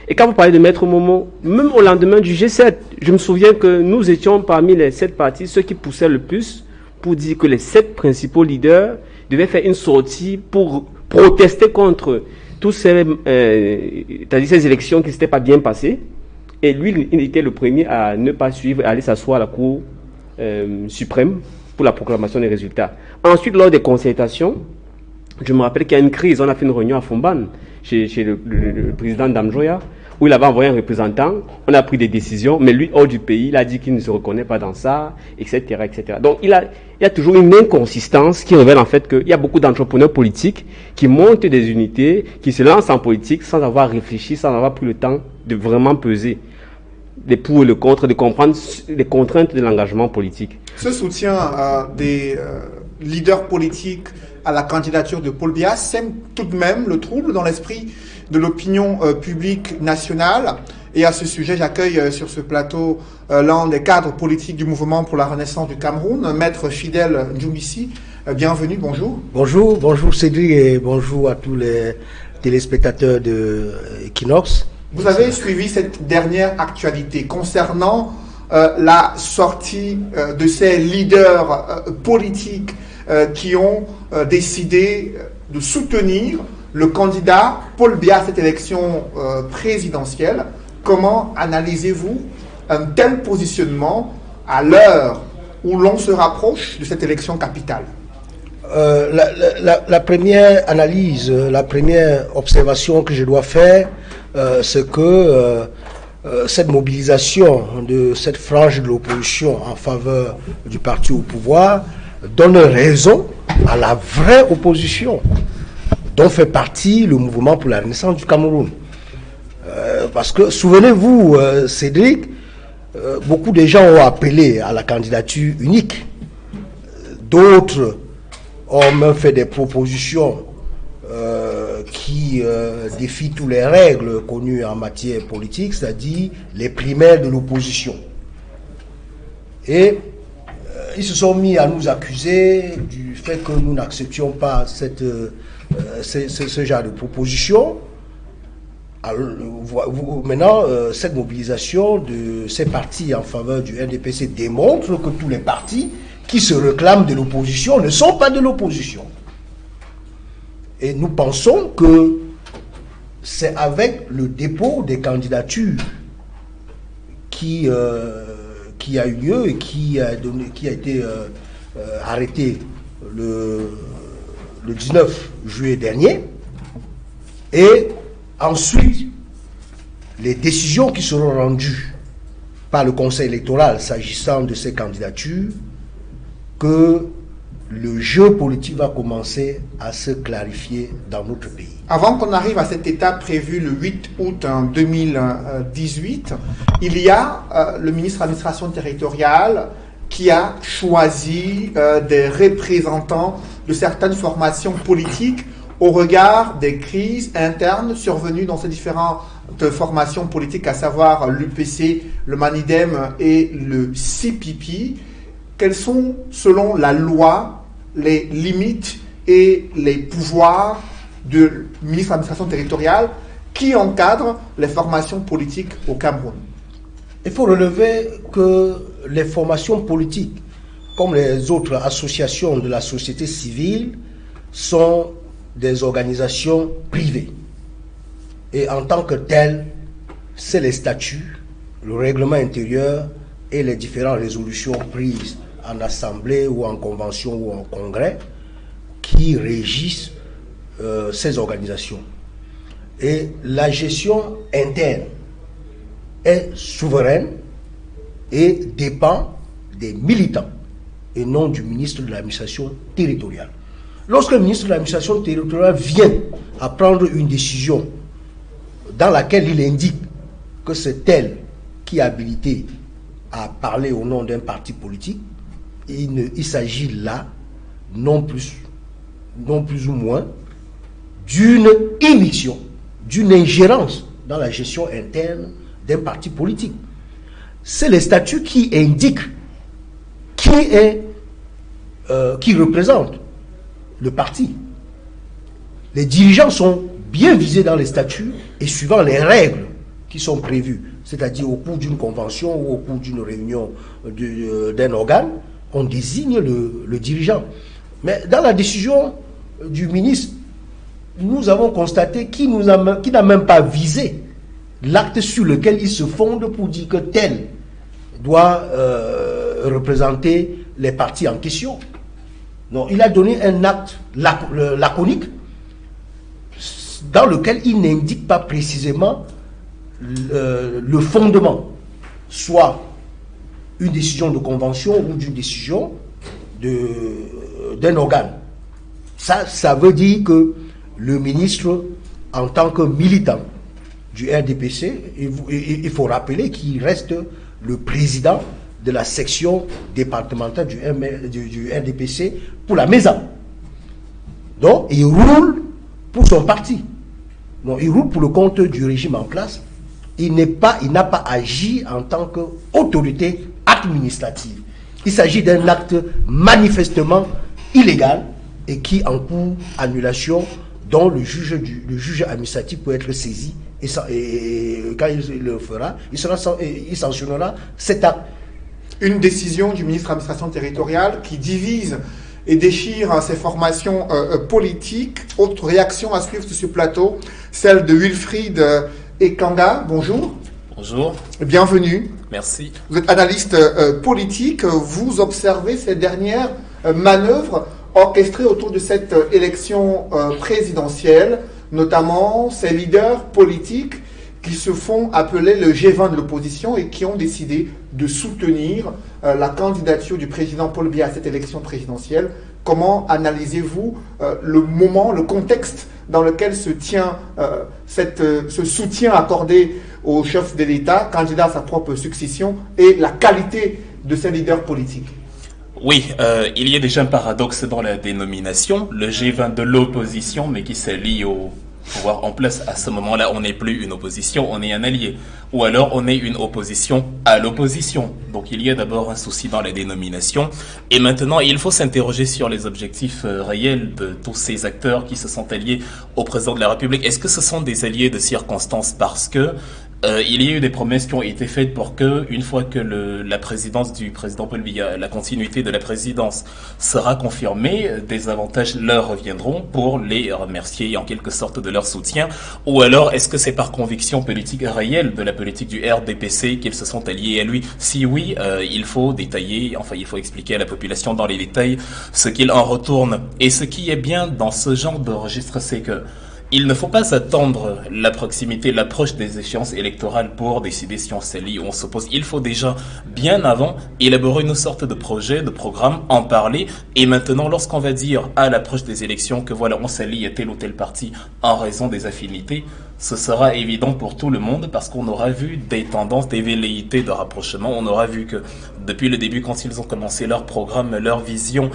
Speaker 3: Et quand vous parlez de Maître Momo, même au lendemain du G7, je me souviens que nous étions parmi les 7 partis, ceux qui poussaient le plus pour dire que les 7 principaux leaders devaient faire une sortie pour protester contre tous ces élections qui ne s'étaient pas bien passées. Et lui, il était le premier à ne pas suivre et aller s'asseoir à la Cour suprême pour la proclamation des résultats. Ensuite, lors des concertations, je me rappelle qu'il y a une crise. On a fait une réunion à Fumban, chez le président Damjoya, où il avait envoyé un représentant. On a pris des décisions, mais lui, hors du pays, il a dit qu'il ne se reconnaît pas dans ça, etc., etc. Donc, il y a toujours une inconsistance qui révèle en fait qu'il y a beaucoup d'entrepreneurs politiques qui montent des unités, qui se lancent en politique sans avoir réfléchi, sans avoir pris le temps de vraiment peser les pour et le contre, de comprendre les contraintes de l'engagement politique.
Speaker 1: Ce soutien des leaders politiques à la candidature de Paul Biya sème tout de même le trouble dans l'esprit de l'opinion publique nationale. Et à ce sujet, j'accueille sur ce plateau l'un des cadres politiques du mouvement pour la renaissance du Cameroun, Maître Fidèle Ndjoumissi. Bienvenue, bonjour.
Speaker 5: Bonjour Cédric et bonjour à tous les téléspectateurs de Equinox.
Speaker 1: Vous avez suivi cette dernière actualité concernant la sortie de ces leaders politiques qui ont décidé de soutenir le candidat Paul Biya à cette élection présidentielle. Comment analysez-vous un tel positionnement à l'heure où l'on se rapproche de cette élection capitale?
Speaker 5: La première analyse, la première observation que je dois faire, c'est que cette mobilisation de cette frange de l'opposition en faveur du parti au pouvoir donne raison à la vraie opposition dont fait partie le mouvement pour la renaissance du Cameroun. Parce que, souvenez-vous, Cédric, beaucoup de gens ont appelé à la candidature unique. D'autres ont même fait des propositions qui défient toutes les règles connues en matière politique, c'est-à-dire les primaires de l'opposition. Et ils se sont mis à nous accuser du fait que nous n'acceptions pas ce genre de proposition. Alors, maintenant, cette mobilisation de ces partis en faveur du NDPC démontre que tous les partis qui se réclament de l'opposition ne sont pas de l'opposition. Et nous pensons que c'est avec le dépôt des candidatures qui a eu lieu et qui a été arrêté le 19 juillet dernier, et ensuite les décisions qui seront rendues par le Conseil électoral s'agissant de ces candidatures, que le jeu politique va commencer à se clarifier dans notre pays.
Speaker 1: Avant qu'on arrive à cette étape prévue le 8 août 2018, il y a le ministre de l'administration territoriale qui a choisi des représentants de certaines formations politiques au regard des crises internes survenues dans ces différentes formations politiques, à savoir l'UPC, le MANIDEM et le CPP. Quelles sont, selon la loi, les limites et les pouvoirs du ministre de l'administration territoriale qui encadre les formations politiques au Cameroun?
Speaker 5: Il faut relever que les formations politiques, comme les autres associations de la société civile, sont des organisations privées. Et en tant que telles, c'est les statuts, le règlement intérieur et les différentes résolutions prises en assemblée ou en convention ou en congrès qui régissent ces organisations. Et la gestion interne est souveraine et dépend des militants et non du ministre de l'administration territoriale. Lorsque le ministre de l'administration territoriale vient à prendre une décision dans laquelle il indique que c'est elle qui est habilitée à parler au nom d'un parti politique, il s'agit là, non plus ou moins, d'une émission, d'une ingérence dans la gestion interne d'un parti politique. C'est les statuts qui indiquent qui représente le parti. Les dirigeants sont bien visés dans les statuts et suivant les règles qui sont prévues, c'est-à-dire au cours d'une convention ou au cours d'une réunion d'un organe, on désigne le dirigeant. Mais dans la décision du ministre, nous avons constaté qu'il n'a même pas visé l'acte sur lequel il se fonde pour dire que tel doit représenter les partis en question. Non, il a donné un acte laconique dans lequel il n'indique pas précisément le fondement, soit une décision de convention ou d'une décision d'un organe. Ça veut dire que le ministre, en tant que militant du RDPC, il faut rappeler qu'il reste le président de la section départementale du RDPC pour la MESA. Donc, il roule pour son parti. Donc, il roule pour le compte du régime en place. Il n'a pas agi en tant qu'autorité administrative. Il s'agit d'un acte manifestement illégal et qui encourt annulation, dont le juge administratif peut être saisi et quand il le fera, il sanctionnera cet acte.
Speaker 1: Une décision du ministre de l'administration territoriale qui divise et déchire ces formations politiques. Autre réaction à suivre sur ce plateau, celle de Wilfried Ekanga. Bonjour.
Speaker 6: Bonjour.
Speaker 1: Bienvenue.
Speaker 6: Merci.
Speaker 1: Vous êtes analyste politique. Vous observez ces dernières manœuvres orchestrées autour de cette élection présidentielle, notamment ces leaders politiques qui se font appeler le G20 de l'opposition et qui ont décidé de soutenir la candidature du président Paul Biya à cette élection présidentielle. Comment analysez-vous le moment, le contexte dans lequel se tient ce soutien accordé au chef de l'État, candidat à sa propre succession, et la qualité de ces leaders politiques?
Speaker 6: Oui, il y a déjà un paradoxe dans la dénomination, le G20 de l'opposition, mais qui s'allie au pouvoir en place. À ce moment-là, on n'est plus une opposition, on est un allié. Ou alors, on est une opposition à l'opposition. Donc, il y a d'abord un souci dans la dénomination. Et maintenant, il faut s'interroger sur les objectifs réels de tous ces acteurs qui se sont alliés au président de la République. Est-ce que ce sont des alliés de circonstance parce que il y a eu des promesses qui ont été faites pour que, une fois que la présidence du président Paul Biya, la continuité de la présidence sera confirmée, des avantages leur reviendront pour les remercier en quelque sorte de leur soutien? Ou alors, est-ce que c'est par conviction politique réelle de la politique du RDPC qu'ils se sont alliés à lui? Si oui, il faut détailler, enfin il faut expliquer à la population dans les détails ce qu'il en retourne. Et ce qui est bien dans ce genre de registre, c'est que il ne faut pas attendre la proximité, l'approche des échéances électorales pour décider si on s'allie ou on s'oppose. Il faut déjà, bien avant, élaborer une sorte de projet, de programme, en parler. Et maintenant, lorsqu'on va dire à l'approche des élections que voilà, on s'allie à tel ou tel parti en raison des affinités, ce sera évident pour tout le monde parce qu'on aura vu des tendances, des velléités de rapprochement. On aura vu que depuis le début, quand ils ont commencé leur programme, leur vision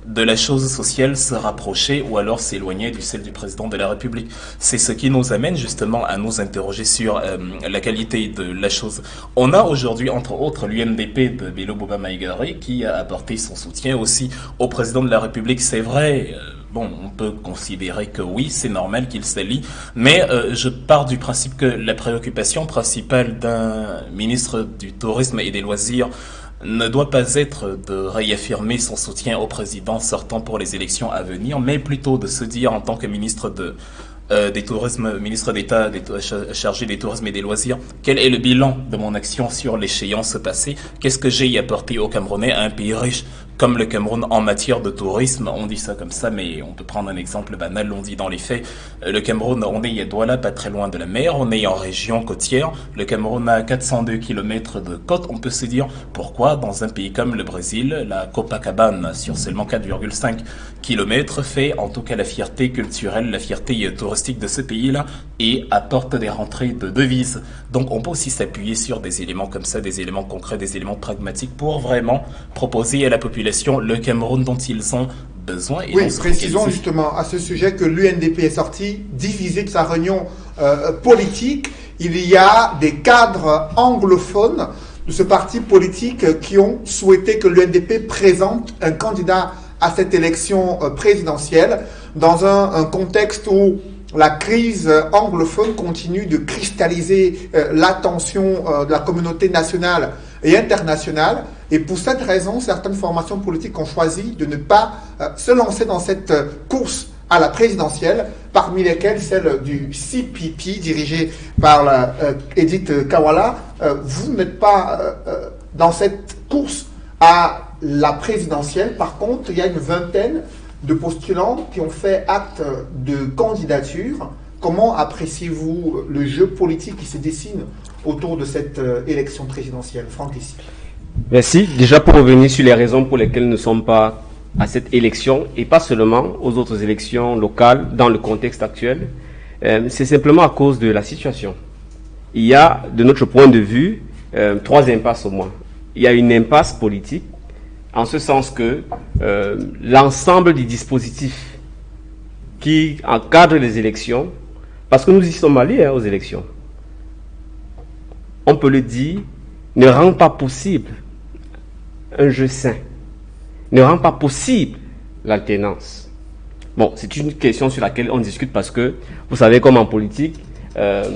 Speaker 6: de la chose sociale se rapprocher ou alors s'éloigner du celle du président de la République. C'est ce qui nous amène justement à nous interroger sur la qualité de la chose. On a aujourd'hui, entre autres, l'UNDP de Bello Boba Maïgare qui a apporté son soutien aussi au président de la République. C'est vrai, bon, on peut considérer que oui, c'est normal qu'il s'allie, mais je pars du principe que la préoccupation principale d'un ministre du Tourisme et des Loisirs ne doit pas être de réaffirmer son soutien au président sortant pour les élections à venir, mais plutôt de se dire en tant que ministre des tourismes, ministre d'État chargé des tourismes et des loisirs, quel est le bilan de mon action sur l'échéance passée? Qu'est-ce que j'ai y apporté aux Camerounais, à un pays riche comme le Cameroun en matière de tourisme? On dit ça comme ça, mais on peut prendre un exemple banal, on dit dans les faits. Le Cameroun, on est à Douala, pas très loin de la mer, on est en région côtière. Le Cameroun a 402 km de côte. On peut se dire pourquoi dans un pays comme le Brésil, la Copacabana sur seulement 4,5 km fait en tout cas la fierté culturelle, la fierté touristique de ce pays-là et apporte des rentrées de devises. Donc on peut aussi s'appuyer sur des éléments comme ça, des éléments concrets, des éléments pragmatiques pour vraiment proposer à la population le Cameroun dont ils ont besoin. Et
Speaker 1: oui, précisons justement à ce sujet que l'UNDP est sorti divisé de sa réunion politique. Il y a des cadres anglophones de ce parti politique qui ont souhaité que l'UNDP présente un candidat à cette élection présidentielle dans un contexte où la crise anglophone continue de cristalliser l'attention de la communauté nationale et internationale. Et pour cette raison, certaines formations politiques ont choisi de ne pas se lancer dans cette course à la présidentielle, parmi lesquelles celle du CPP, dirigée par Edith Kawala. Vous n'êtes pas dans cette course à la présidentielle. Par contre, il y a une vingtaine de postulants qui ont fait acte de candidature. Comment appréciez-vous le jeu politique qui se dessine autour de cette élection présidentielle? Franck Lissi.
Speaker 3: Merci. Déjà pour revenir sur les raisons pour lesquelles nous ne sommes pas à cette élection et pas seulement aux autres élections locales dans le contexte actuel, c'est simplement à cause de la situation. Il y a, de notre point de vue, trois impasses au moins. Il y a une impasse politique, en ce sens que l'ensemble des dispositifs qui encadrent les élections, parce que nous y sommes allés aux élections, on peut le dire, ne rend pas possible un jeu sain, ne rend pas possible l'alternance. Bon, c'est une question sur laquelle on discute parce que, vous savez, comme en politique,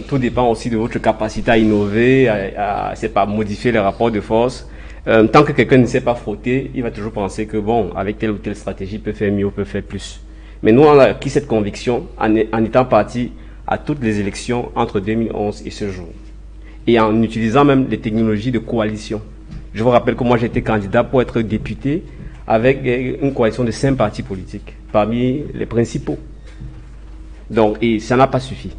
Speaker 3: tout dépend aussi de votre capacité à innover, à modifier les rapports de force. Tant que quelqu'un ne sait pas frotter, il va toujours penser que, bon, avec telle ou telle stratégie, il peut faire mieux, il peut faire plus. Mais nous, on a acquis cette conviction en étant partis à toutes les élections entre 2011 et ce jour. Et en utilisant même les technologies de coalition. Je vous rappelle que moi, j'étais candidat pour être député avec une coalition de 5 partis politiques, parmi les principaux. Donc, et ça n'a pas suffi.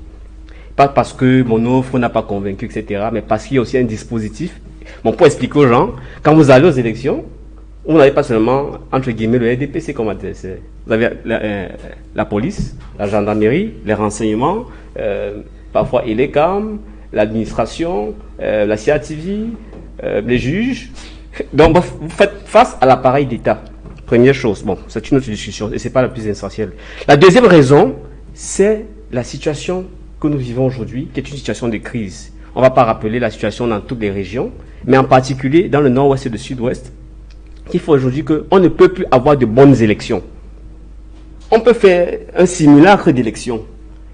Speaker 3: Pas parce que mon offre n'a pas convaincu, etc., mais parce qu'il y a aussi un dispositif. Bon, pour expliquer aux gens, quand vous allez aux élections, vous n'avez pas seulement, entre guillemets, le RDPC comme adversaire. Vous avez la police, la gendarmerie, les renseignements, parfois l'ECAM, l'administration, la CATV, les juges. Donc, vous faites face à l'appareil d'État. Première chose. Bon, c'est une autre discussion et c'est pas la plus essentielle. La deuxième raison, c'est la situation que nous vivons aujourd'hui, qui est une situation de crise. On ne va pas rappeler la situation dans toutes les régions, mais en particulier dans le nord-ouest et le sud-ouest, qu'il faut aujourd'hui qu'on ne peut plus avoir de bonnes élections. On peut faire un simulacre d'élection,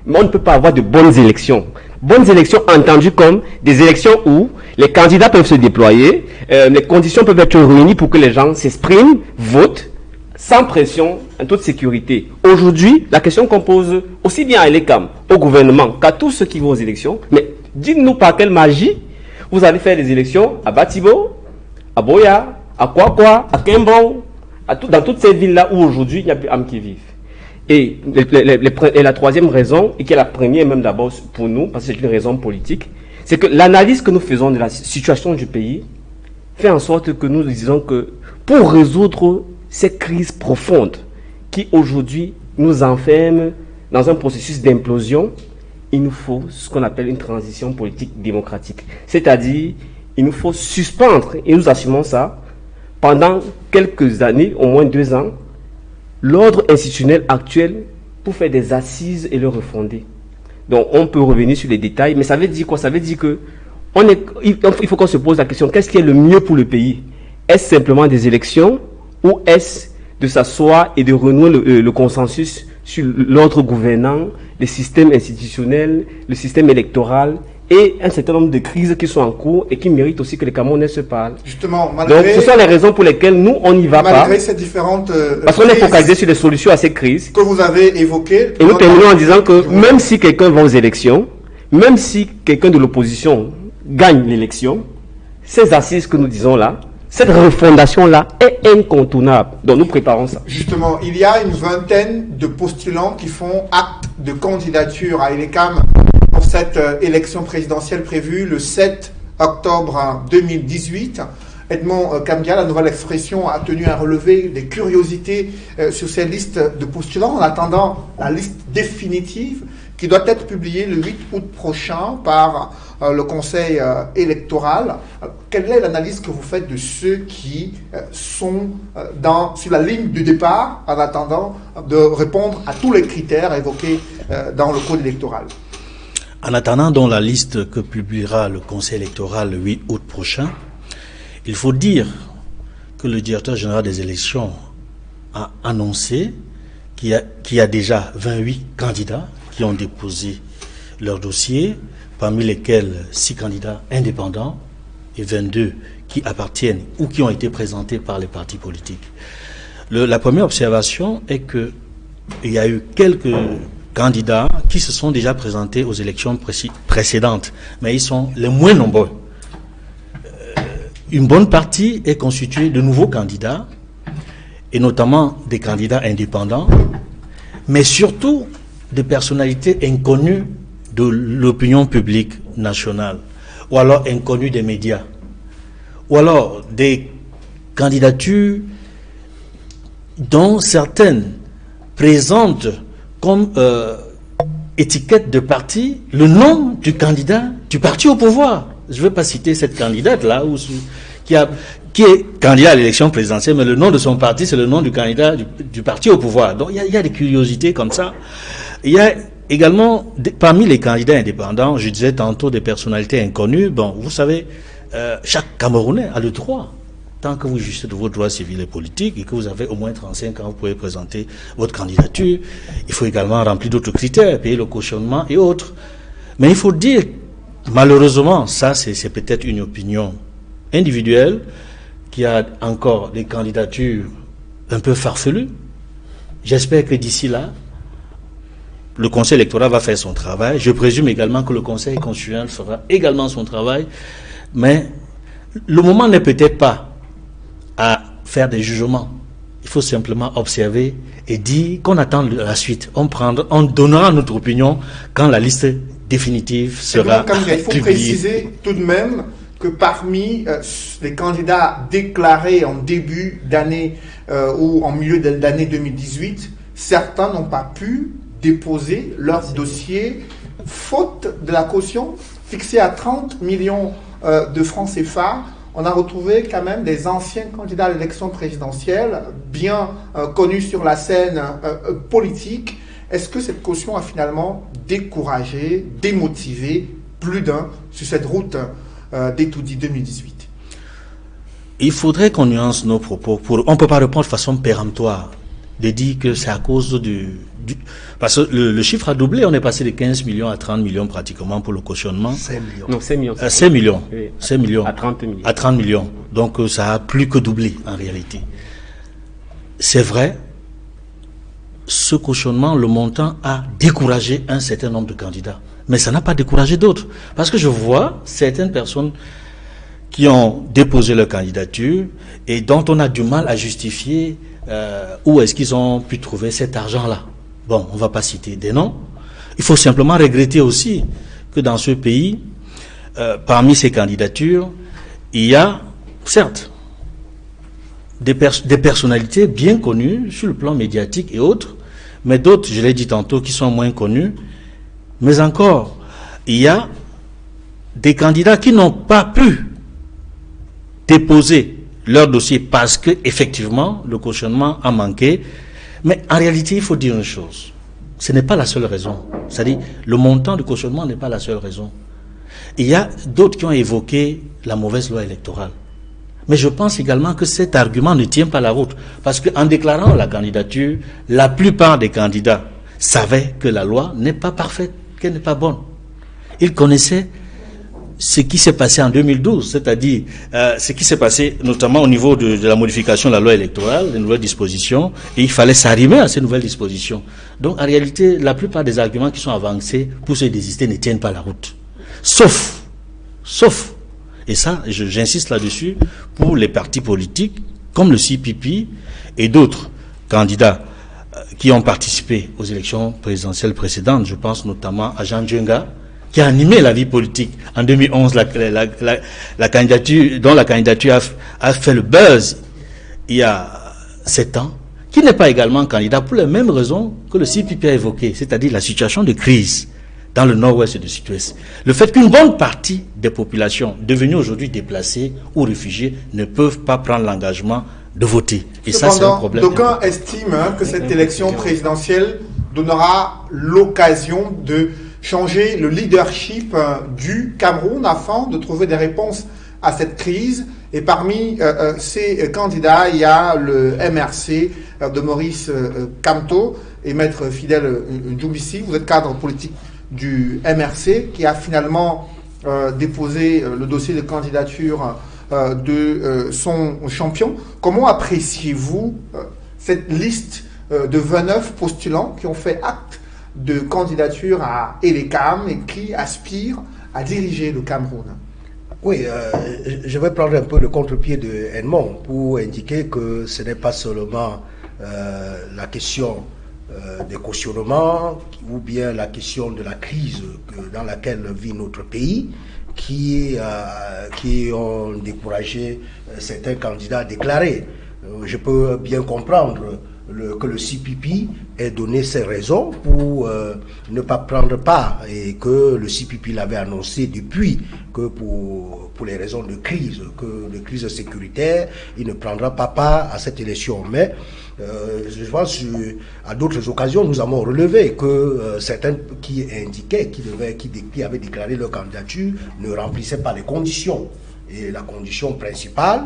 Speaker 3: mais on ne peut pas avoir de bonnes élections. Bonnes élections entendues comme des élections où les candidats peuvent se déployer, les conditions peuvent être réunies pour que les gens s'expriment, votent, sans pression, en toute sécurité. Aujourd'hui, la question qu'on pose aussi bien à l'ECAM, au gouvernement, qu'à tous ceux qui vont aux élections, mais dites-nous par quelle magie vous allez faire des élections à Batibo, à Boya, à Kwakwa, à Kembon, dans toutes ces villes-là où aujourd'hui il n'y a plus âmes qui vivent. Et la troisième raison, et qui est la première même d'abord pour nous, parce que c'est une raison politique, c'est que l'analyse que nous faisons de la situation du pays fait en sorte que nous disons que pour résoudre ces crises profondes qui aujourd'hui nous enferment dans un processus d'implosion, il nous faut ce qu'on appelle une transition politique démocratique. C'est-à-dire, il nous faut suspendre, et nous assumons ça, pendant quelques années, au moins 2 ans, l'ordre institutionnel actuel pour faire des assises et le refonder. Donc, on peut revenir sur les détails, mais ça veut dire quoi? Ça veut dire que il faut qu'on se pose la question, qu'est-ce qui est le mieux pour le pays? Est-ce simplement des élections ou est-ce de s'asseoir et de renouer le consensus sur l'ordre gouvernant, les systèmes institutionnels, le système électoral et un certain nombre de crises qui sont en cours et qui méritent aussi que les Camerounais se parlent.
Speaker 1: Justement, malgré...
Speaker 3: Donc, ce sont les raisons pour lesquelles nous, on n'y va pas.
Speaker 1: Malgré ces différentes
Speaker 3: parce qu'on est focalisé sur les solutions à ces crises.
Speaker 1: Que vous avez évoquées.
Speaker 3: Et nous terminons en disant que même si quelqu'un va aux élections, même si quelqu'un de l'opposition gagne l'élection, ces assises que nous disons là, cette refondation-là est incontournable. Donc nous préparons ça.
Speaker 1: Justement, il y a une vingtaine de postulants qui font acte de candidature à ELECAM pour cette élection présidentielle prévue le 7 octobre 2018. Edmond Kambia, la nouvelle expression, a tenu à relever des curiosités sur cette liste de postulants en attendant la liste définitive qui doit être publiée le 8 août prochain par le Conseil électoral. Quelle est l'analyse que vous faites de ceux qui sont sur la ligne du départ en attendant de répondre à tous les critères évoqués dans le code électoral?
Speaker 4: En attendant donc la liste que publiera le Conseil électoral le 8 août prochain, il faut dire que le directeur général des élections a annoncé qu'il y a déjà 28 candidats qui ont déposé leur dossier, parmi lesquels 6 candidats indépendants et 22 qui appartiennent ou qui ont été présentés par les partis politiques. La première observation est qu'il y a eu quelques candidats qui se sont déjà présentés aux élections précédentes, mais ils sont les moins nombreux. Une bonne partie est constituée de nouveaux candidats, et notamment des candidats indépendants, mais surtout des personnalités inconnues de l'opinion publique nationale, ou alors inconnues des médias, ou alors des candidatures dont certaines présentent comme étiquette de parti le nom du candidat du parti au pouvoir. Je ne vais pas citer cette candidate-là qui est candidat à l'élection présidentielle, mais le nom de son parti, c'est le nom du candidat du parti au pouvoir. Donc il y a des curiosités comme ça. Il y a également, parmi les candidats indépendants, je disais tantôt des personnalités inconnues. Bon, vous savez, chaque Camerounais a le droit, tant que vous jugez de vos droits civils et politiques et que vous avez au moins 35 ans, vous pouvez présenter votre candidature. Il faut également remplir d'autres critères, payer le cautionnement et autres. Mais il faut dire, malheureusement, ça c'est peut-être une opinion individuelle, qu'il y a encore des candidatures un peu farfelues. J'espère que d'ici là, le Conseil électoral va faire son travail. Je présume également que le Conseil constitutionnel fera également son travail. Mais le moment n'est peut-être pas à faire des jugements. Il faut simplement observer et dire qu'on attend la suite. On donnera notre opinion quand la liste définitive sera publiée.
Speaker 1: Il faut préciser tout de même que parmi les candidats déclarés en début d'année ou en milieu d'année 2018, certains n'ont pas pu déposer leur dossier faute de la caution fixée à 30 millions de francs CFA. On a retrouvé quand même des anciens candidats à l'élection présidentielle, bien connus sur la scène politique. Est-ce que cette caution a finalement découragé, démotivé plus d'un sur cette route d'Etoudi 2018?
Speaker 4: Il faudrait qu'on nuance nos propos. On ne peut pas répondre de façon péremptoire, de dire que c'est à cause parce que le chiffre a doublé, on est passé de 15 millions à 30 millions pratiquement pour le cautionnement.
Speaker 5: 5 millions.
Speaker 3: Non, 5 millions.
Speaker 4: 5 millions.
Speaker 3: Oui.
Speaker 4: 5 millions.
Speaker 3: À 30 millions.
Speaker 4: À 30 millions. Donc ça a plus que doublé en réalité. C'est vrai, ce cautionnement, le montant a découragé un certain nombre de candidats. Mais ça n'a pas découragé d'autres. Parce que je vois certaines personnes qui ont déposé leur candidature et dont on a du mal à justifier où est-ce qu'ils ont pu trouver cet argent-là. Bon, on ne va pas citer des noms. Il faut simplement regretter aussi que dans ce pays, parmi ces candidatures, il y a, certes, des personnalités bien connues sur le plan médiatique et autres, mais d'autres, je l'ai dit tantôt, qui sont moins connus. Mais encore, il y a des candidats qui n'ont pas pu déposer leur dossier parce que effectivement le cautionnement a manqué. Mais en réalité, il faut dire une chose. Ce n'est pas la seule raison. C'est-à-dire, le montant du cautionnement n'est pas la seule raison. Il y a d'autres qui ont évoqué la mauvaise loi électorale. Mais je pense également que cet argument ne tient pas la route. Parce qu'en déclarant la candidature, la plupart des candidats savaient que la loi n'est pas parfaite, qu'elle n'est pas bonne. Ils connaissaient ce qui s'est passé en 2012, c'est-à-dire ce qui s'est passé notamment au niveau de la modification de la loi électorale, les nouvelles dispositions, et il fallait s'arrimer à ces nouvelles dispositions. Donc en réalité, la plupart des arguments qui sont avancés pour se désister ne tiennent pas la route. Sauf, et ça, j'insiste là-dessus, pour les partis politiques, comme le CPP et d'autres candidats qui ont participé aux élections présidentielles précédentes, je pense notamment à Jean Djenga, qui a animé la vie politique en 2011, la candidature, dont la candidature a fait le buzz il y a 7 ans, qui n'est pas également candidat pour les mêmes raisons que le CPP a évoqué, c'est-à-dire la situation de crise dans le nord-ouest et le sud-ouest. Le fait qu'une bonne partie des populations devenues aujourd'hui déplacées ou réfugiées ne peuvent pas prendre l'engagement de voter. Et
Speaker 1: cependant,
Speaker 4: ça, c'est un problème.
Speaker 1: D'aucuns estiment que cette élection présidentielle donnera l'occasion de changer le leadership du Cameroun afin de trouver des réponses à cette crise. Et parmi ces candidats, il y a le MRC de Maurice Kamto et Maître Fidèle Ndjoumissi. Vous êtes cadre politique du MRC qui a finalement déposé le dossier de candidature de son champion. Comment appréciez-vous cette liste de 29 postulants qui ont fait acte de candidature à ELECAM et qui aspirent à diriger le Cameroun?
Speaker 5: Oui, je vais prendre un peu le contre-pied de Edmond pour indiquer que ce n'est pas seulement la question des cautionnements ou bien la question de la crise dans laquelle vit notre pays qui ont découragé certains candidats à déclarer. Je peux bien comprendre que le CPP ait donné ses raisons pour ne pas prendre part et que le CPP l'avait annoncé depuis que pour les raisons de crise sécuritaire, il ne prendra pas part à cette élection. Mais je pense à d'autres occasions, nous avons relevé que certains qui indiquaient qui avaient déclaré leur candidature ne remplissaient pas les conditions. Et la condition principale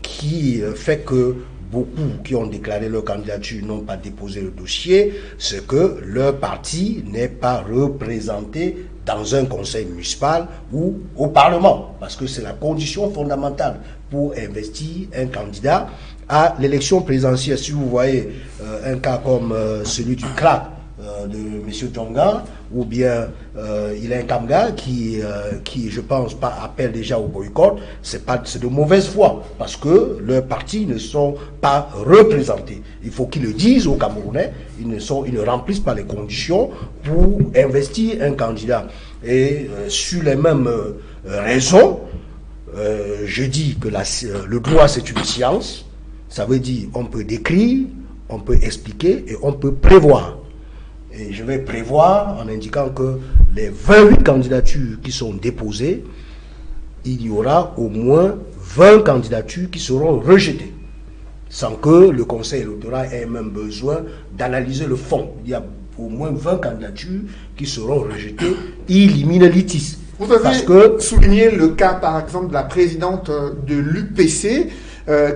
Speaker 5: qui fait que beaucoup qui ont déclaré leur candidature n'ont pas déposé le dossier, c'est que leur parti n'est pas représenté dans un conseil municipal ou au Parlement, parce que c'est la condition fondamentale pour investir un candidat à l'élection présidentielle. Si vous voyez un cas comme celui du CRAC de M. Djonga, ou bien Ilain Kamga qui je pense pas appelle déjà au boycott, c'est de mauvaise foi parce que leurs partis ne sont pas représentés. Il faut qu'ils le disent aux Camerounais, ils ne remplissent pas les conditions pour investir un candidat. Et sur les mêmes raisons, je dis que le droit c'est une science. Ça veut dire on peut décrire, on peut expliquer et on peut prévoir. Et je vais prévoir en indiquant que les 28 candidatures qui sont déposées, il y aura au moins 20 candidatures qui seront rejetées, sans que le Conseil électoral ait même besoin d'analyser le fond. Il y a au moins 20 candidatures qui seront rejetées, illimine litis.
Speaker 1: Vous avez souligné le cas, par exemple, de la présidente de l'UPC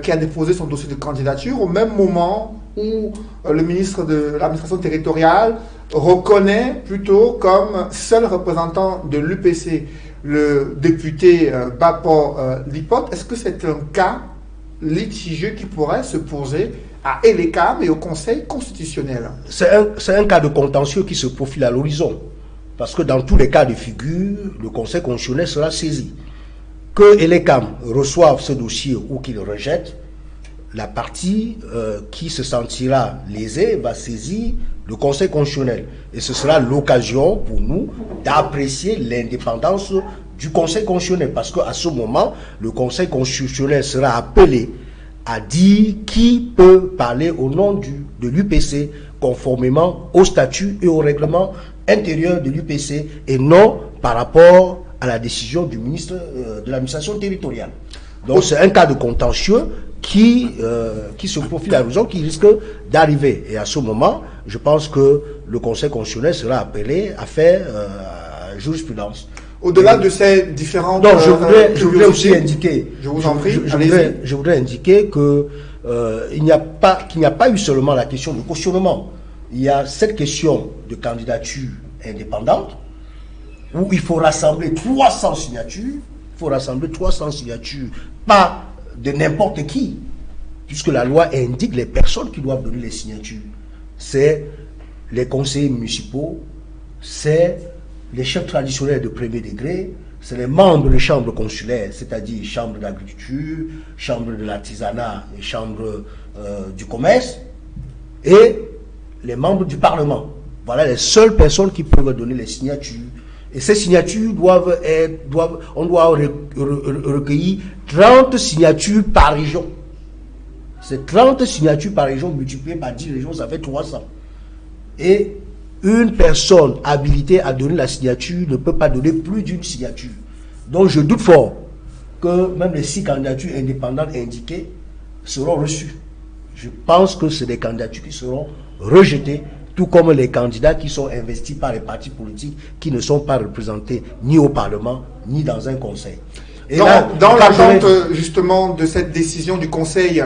Speaker 1: qui a déposé son dossier de candidature au même moment où le ministre de l'administration territoriale reconnaît plutôt comme seul représentant de l'UPC le député Bapo Lipote. Est-ce que c'est un cas litigieux qui pourrait se poser à ELECAM et au Conseil constitutionnel?
Speaker 5: C'est un cas de contentieux qui se profile à l'horizon. Parce que dans tous les cas de figure, le Conseil constitutionnel sera saisi. Que ELECAM reçoive ce dossier ou qu'il le rejette, la partie qui se sentira lésée va saisir le Conseil constitutionnel. Et ce sera l'occasion pour nous d'apprécier l'indépendance du Conseil constitutionnel. Parce qu'à ce moment, le Conseil constitutionnel sera appelé à dire qui peut parler au nom de l'UPC conformément au statut et au règlement intérieur de l'UPC et non par rapport à la décision du ministre de l'administration territoriale. Donc c'est un cas de contentieux qui se profile à l'horizon, qui risque d'arriver. Et à ce moment, je pense que le Conseil constitutionnel sera appelé à faire jurisprudence.
Speaker 1: Au-delà de ces différentes...
Speaker 5: Donc je voudrais aussi indiquer...
Speaker 1: Je vous en prie,
Speaker 5: je voudrais indiquer que qu'il n'y a pas eu seulement la question de cautionnement. Il y a cette question de candidature indépendante où il faut rassembler 300 signatures. Il faut rassembler 300 signatures, pas de n'importe qui, puisque la loi indique les personnes qui doivent donner les signatures. C'est les conseillers municipaux, c'est les chefs traditionnels de premier degré, c'est les membres des chambres consulaires, c'est-à-dire chambre d'agriculture, chambre de l'artisanat et chambre du commerce, et les membres du Parlement. Voilà les seules personnes qui peuvent donner les signatures. Et ces signatures on doit recueillir 30 signatures par région. C'est 30 signatures par région multipliées par 10 régions, ça fait 300. Et une personne habilitée à donner la signature ne peut pas donner plus d'une signature. Donc je doute fort que même les 6 candidatures indépendantes indiquées seront reçues. Je pense que c'est des candidatures qui seront rejetées, tout comme les candidats qui sont investis par les partis politiques qui ne sont pas représentés ni au Parlement, ni dans un conseil. Et
Speaker 1: dans l'attente justement de cette décision du Conseil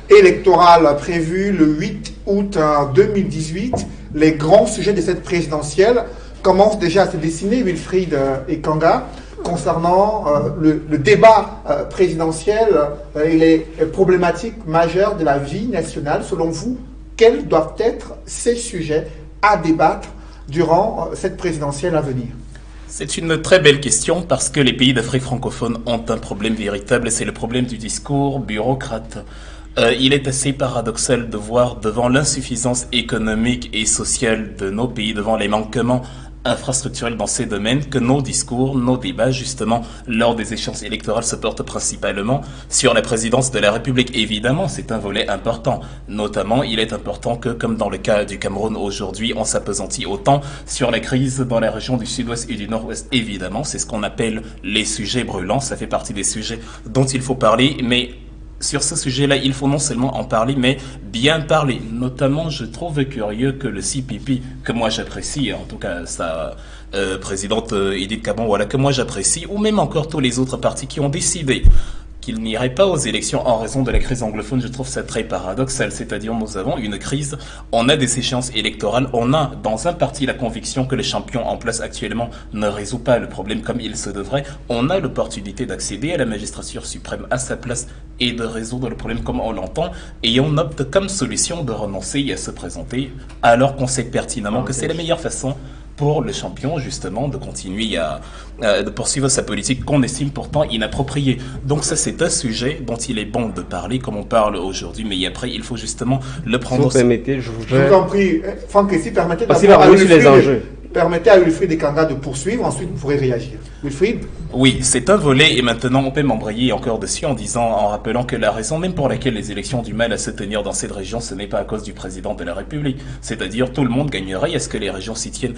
Speaker 1: électoral prévue le 8 août 2018, les grands sujets de cette présidentielle commencent déjà à se dessiner, Wilfried et Kanga, concernant le débat présidentiel et les problématiques majeures de la vie nationale. Selon vous, quels doivent être ces sujets à débattre durant cette présidentielle à venir?
Speaker 6: C'est une très belle question parce que les pays d'Afrique francophone ont un problème véritable, c'est le problème du discours bureaucrate. Il est assez paradoxal de voir devant l'insuffisance économique et sociale de nos pays, devant les manquements infrastructurels dans ces domaines, que nos discours, nos débats, justement, lors des échéances électorales se portent principalement sur la présidence de la République. Évidemment, c'est un volet important. Notamment, il est important que, comme dans le cas du Cameroun aujourd'hui, on s'appesantit autant sur la crise dans la région du sud-ouest et du nord-ouest. Évidemment, c'est ce qu'on appelle les sujets brûlants. Ça fait partie des sujets dont il faut parler, mais sur ce sujet-là, il faut non seulement en parler, mais bien parler. Notamment, je trouve curieux que le CPP, que moi j'apprécie, en tout cas sa présidente Edith Kabon, voilà, que moi j'apprécie, ou même encore tous les autres partis qui ont décidé qu'il n'irait pas aux élections en raison de la crise anglophone, je trouve ça très paradoxal. C'est-à-dire, nous avons une crise, on a des échéances électorales, on a dans un parti la conviction que le champion en place actuellement ne résout pas le problème comme il se devrait. On a l'opportunité d'accéder à la magistrature suprême à sa place et de résoudre le problème comme on l'entend. Et on opte comme solution de renoncer et à se présenter alors qu'on sait pertinemment que c'est la meilleure façon pour le champion, justement, de continuer de poursuivre sa politique qu'on estime pourtant inappropriée. Donc ça, c'est un sujet dont il est bon de parler, comme on parle aujourd'hui, mais après, il faut justement le prendre...
Speaker 3: Si vous permettez, je
Speaker 1: vous en prie, Franck Essi, permettez à Wilfried et Kanga de poursuivre, ensuite vous pourrez réagir. Wilfried?
Speaker 6: Oui, c'est un volet, et maintenant on peut m'embrayer encore dessus en rappelant que la raison même pour laquelle les élections ont du mal à se tenir dans cette région, ce n'est pas à cause du président de la République. C'est-à-dire, tout le monde gagnerait à ce que les régions s'y tiennent,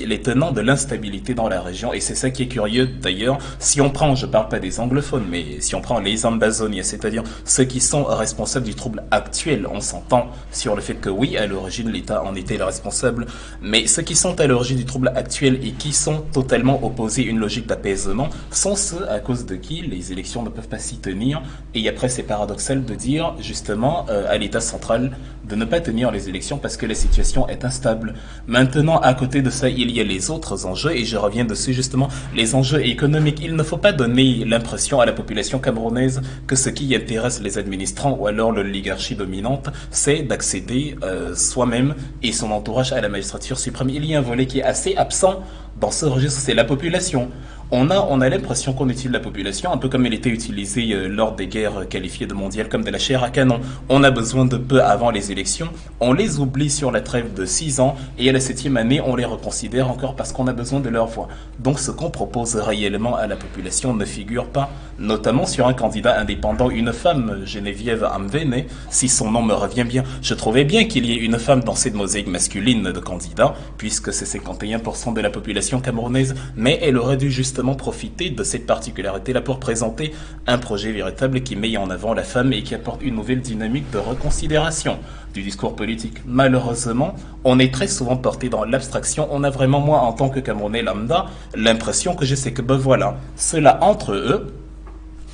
Speaker 6: les tenants de l'instabilité dans la région, et c'est ça qui est curieux d'ailleurs, si on prend, je parle pas des anglophones, mais si on prend les Ambazoniens, c'est-à-dire ceux qui sont responsables du trouble actuel, on s'entend sur le fait que oui, à l'origine, l'État en était le responsable, mais ceux qui sont à l'origine du trouble actuel et qui sont totalement opposés à une logique d'apaisement, sont ceux à cause de qui les élections ne peuvent pas s'y tenir. Et après, c'est paradoxal de dire justement à l'État central de ne pas tenir les élections parce que la situation est instable. Maintenant, à côté de ça, il y a les autres enjeux, et je reviens dessus justement, les enjeux économiques. Il ne faut pas donner l'impression à la population camerounaise que ce qui intéresse les administrants ou alors l'oligarchie dominante, c'est d'accéder soi-même et son entourage à la magistrature suprême. Il y a un volet qui est assez absent dans ce registre, c'est la population. On a l'impression qu'on utilise la population un peu comme elle était utilisée lors des guerres qualifiées de mondiales comme de la chair à canon. On a besoin de peu avant les élections, on les oublie sur la trêve de 6 ans et à la 7e année, on les reconsidère encore parce qu'on a besoin de leur voix. Donc ce qu'on propose réellement à la population ne figure pas, notamment sur un candidat indépendant, une femme, Geneviève Amvene, si son nom me revient bien. Je trouvais bien qu'il y ait une femme dans cette mosaïque masculine de candidats, puisque c'est 51% de la population camerounaise, mais elle aurait dû justement profiter de cette particularité-là pour présenter un projet véritable qui met en avant la femme et qui apporte une nouvelle dynamique de reconsidération du discours politique. Malheureusement, on est très souvent porté dans l'abstraction. On a vraiment, moi, en tant que Camerounais lambda, l'impression que je sais que, ben voilà, ceux-là entre eux,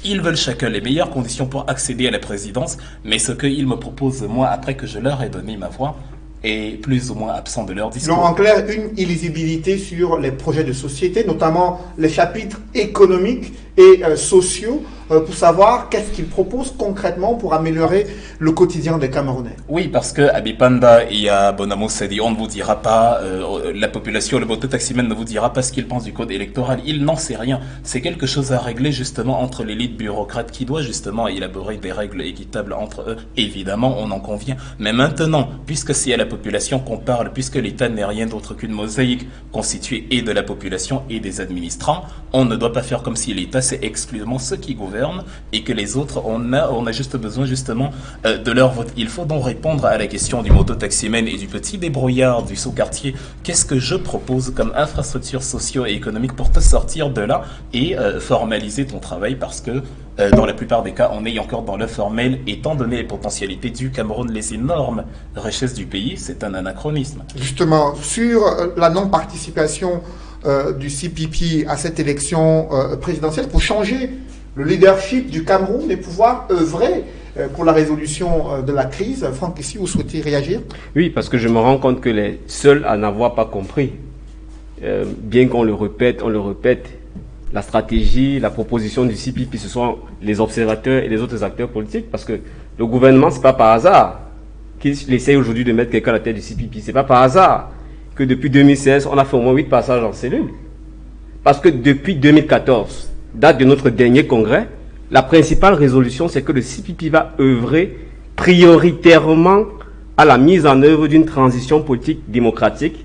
Speaker 6: ils veulent chacun les meilleures conditions pour accéder à la présidence, mais ce qu'ils me proposent, moi, après que je leur ai donné ma voix, est plus ou moins absent de leur discours.
Speaker 1: Donc, en clair, une illisibilité sur les projets de société, notamment les chapitres économiques et sociaux, pour savoir qu'est-ce qu'ils proposent concrètement pour améliorer le quotidien des Camerounais.
Speaker 6: Oui, parce que à Bipanda et à Bonamo Sadi, on ne vous dira pas, la population, le mototaximène ne vous dira pas ce qu'il pense du code électoral. Il n'en sait rien. C'est quelque chose à régler justement entre l'élite bureaucrate qui doit justement élaborer des règles équitables entre eux. Évidemment, on en convient. Mais maintenant, puisque c'est à la population qu'on parle, puisque l'État n'est rien d'autre qu'une mosaïque constituée et de la population et des administrants, on ne doit pas faire comme si l'État c'est exclusivement ceux qui gouvernent et que les autres, on a juste besoin justement de leur vote. Il faut donc répondre à la question du mototaximène et du petit débrouillard du sous-quartier. Qu'est-ce que je propose comme infrastructure socio et économique pour te sortir de là et formaliser ton travail, parce que dans la plupart des cas, on est encore dans le formel, étant donné les potentialités du Cameroun, les énormes richesses du pays, c'est un anachronisme.
Speaker 1: Justement, sur la non-participation du CPP à cette élection présidentielle, pour changer le leadership du Cameroun et pouvoir œuvrer pour la résolution de la crise. Franck, ici, vous souhaitez réagir?
Speaker 3: Oui, parce que je me rends compte que les seuls à n'avoir pas compris, bien qu'on le répète, la stratégie, la proposition du CPP, ce sont les observateurs et les autres acteurs politiques, parce que le gouvernement, c'est pas par hasard qu'il essaie aujourd'hui de mettre quelqu'un à la tête du CPP. C'est pas par hasard que depuis 2016, on a fait au moins 8 passages en cellule. Parce que depuis 2014, date de notre dernier congrès, la principale résolution, c'est que le CPP va œuvrer prioritairement à la mise en œuvre d'une transition politique démocratique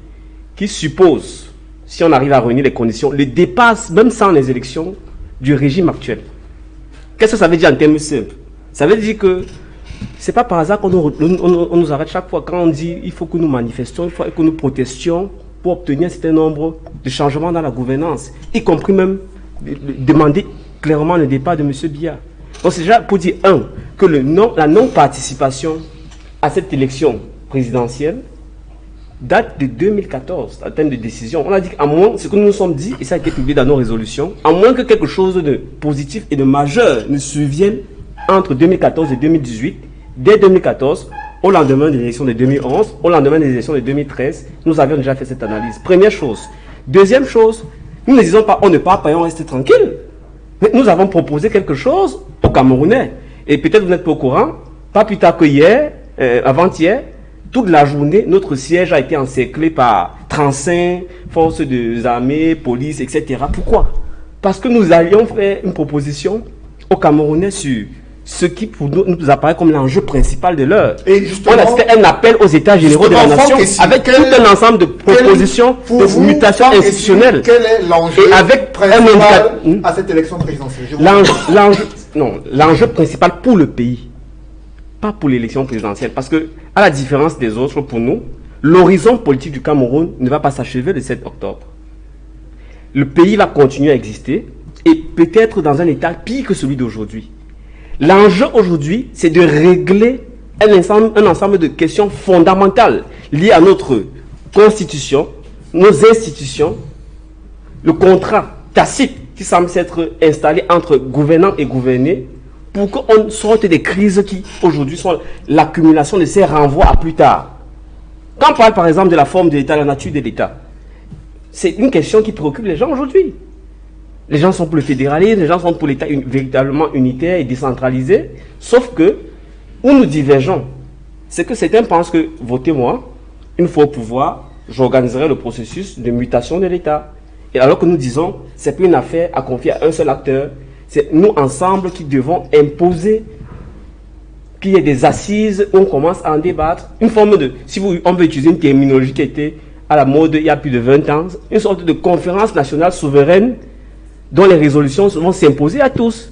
Speaker 3: qui suppose, si on arrive à réunir les conditions, le dépasse, même sans les élections, du régime actuel. Qu'est-ce que ça veut dire en termes simples? Ça veut dire que c'est pas par hasard qu'on nous arrête chaque fois quand on dit il faut que nous manifestions, il faut que nous protestions pour obtenir un certain nombre de changements dans la gouvernance, y compris même demander clairement le départ de M. Biya. Donc c'est déjà pour dire, que la non-participation à cette élection présidentielle date de 2014 en termes de décision. On a dit qu'à moins, ce que nous nous sommes dit, et ça a été publié dans nos résolutions, à moins que quelque chose de positif et de majeur ne survienne entre 2014 et 2018, dès 2014, au lendemain des élections de 2011, au lendemain des élections de 2013, nous avions déjà fait cette analyse. Première chose. Deuxième chose, nous ne disons pas on ne part pas et on reste tranquille. Mais nous avons proposé quelque chose aux Camerounais. Et peut-être vous n'êtes pas au courant, pas plus tard que hier, avant-hier, toute la journée, notre siège a été encerclé par 35 forces des armées, police, etc. Pourquoi? Parce que nous allions faire une proposition aux Camerounais sur ce qui pour nous apparaît comme l'enjeu principal de l'heure.
Speaker 1: Et justement,
Speaker 3: on a fait un appel aux États généraux de la nation avec tout un ensemble de propositions de mutation institutionnelle.
Speaker 1: Quel est l'enjeu principal à cette élection présidentielle?
Speaker 3: L'enjeu principal pour le pays, pas pour l'élection présidentielle, parce que, à la différence des autres, pour nous, l'horizon politique du Cameroun ne va pas s'achever le 7 octobre. Le pays va continuer à exister et peut-être dans un état pire que celui d'aujourd'hui. L'enjeu aujourd'hui, c'est de régler un ensemble de questions fondamentales liées à notre constitution, nos institutions, le contrat tacite qui semble s'être installé entre gouvernants et gouvernés pour qu'on sorte des crises qui aujourd'hui sont l'accumulation de ces renvois à plus tard. Quand on parle par exemple de la forme de l'État, la nature de l'État, c'est une question qui préoccupe les gens aujourd'hui. Les gens sont pour le fédéralisme, les gens sont pour l'État véritablement unitaire et décentralisé. Sauf que, où nous divergeons, c'est que certains pensent que, votez-moi, une fois au pouvoir, j'organiserai le processus de mutation de l'État. Et alors que nous disons, c'est plus une affaire à confier à un seul acteur, c'est nous ensemble qui devons imposer qu'il y ait des assises où on commence à en débattre. Une forme de, si on veut utiliser une terminologie qui était à la mode il y a plus de 20 ans, une sorte de conférence nationale souveraine dont les résolutions vont s'imposer à tous.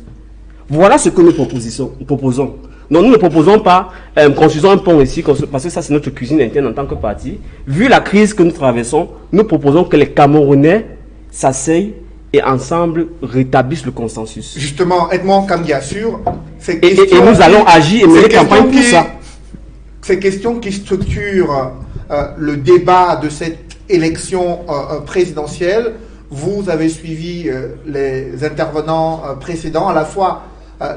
Speaker 3: Voilà ce que nous proposons. Donc nous ne proposons pas construisons un pont ici, parce que ça c'est notre cuisine interne en tant que parti. Vu la crise que nous traversons, nous proposons que les Camerounais s'asseyent et ensemble rétablissent le consensus.
Speaker 1: Justement, Edmond Kangia, sur ces
Speaker 3: et nous allons agir et mener campagne pour ça.
Speaker 1: Ces questions qui structurent le débat de cette élection présidentielle, vous avez suivi les intervenants précédents, à la fois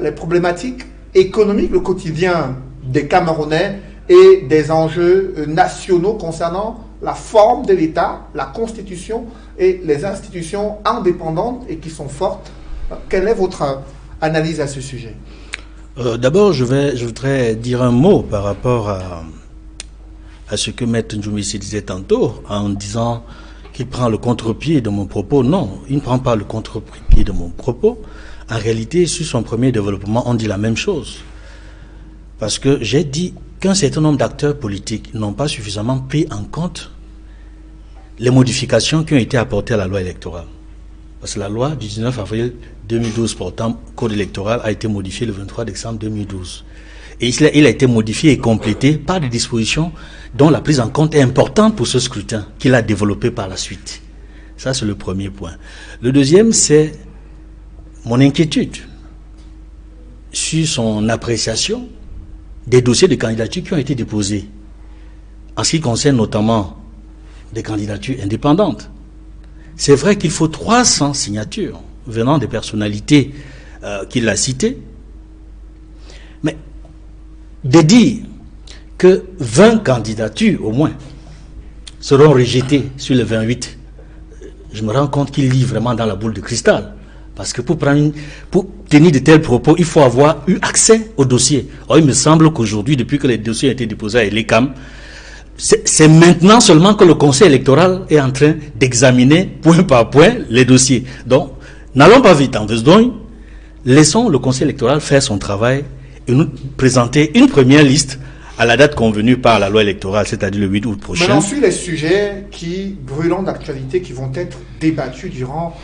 Speaker 1: les problématiques économiques, le quotidien des Camerounais et des enjeux nationaux concernant la forme de l'État, la Constitution et les institutions indépendantes et qui sont fortes. Quelle est votre analyse à ce sujet?
Speaker 4: D'abord, je voudrais dire un mot par rapport à ce que Maître Njoumissi disait tantôt, en disant qu'il prend le contre-pied de mon propos. Non, il ne prend pas le contre-pied de mon propos. En réalité, sur son premier développement, on dit la même chose. Parce que j'ai dit qu'un certain nombre d'acteurs politiques n'ont pas suffisamment pris en compte les modifications qui ont été apportées à la loi électorale. Parce que la loi du 19 avril 2012 portant code électoral a été modifiée le 23 décembre 2012. Et il a été modifié et complété par des dispositions dont la prise en compte est importante pour ce scrutin qu'il a développé par la suite. Ça, c'est le premier point. Le deuxième, c'est mon inquiétude sur son appréciation des dossiers de candidature qui ont été déposés, en ce qui concerne notamment des candidatures indépendantes. C'est vrai qu'il faut 300 signatures venant des personnalités qu'il a citées, mais de dire que 20 candidatures au moins seront rejetées sur les 28, je me rends compte qu'il lit vraiment dans la boule de cristal. Parce que pour tenir de tels propos, il faut avoir eu accès au dossier. Or, il me semble qu'aujourd'hui, depuis que les dossiers ont été déposés à l'ECAM, c'est maintenant seulement que le Conseil électoral est en train d'examiner point par point les dossiers. Donc, n'allons pas vite en besogne. Laissons le Conseil électoral faire son travail et nous présenter une première liste à la date convenue par la loi électorale, c'est-à-dire le 8 août prochain.
Speaker 1: Maintenant, sur les sujets brûlants d'actualité qui vont être débattus durant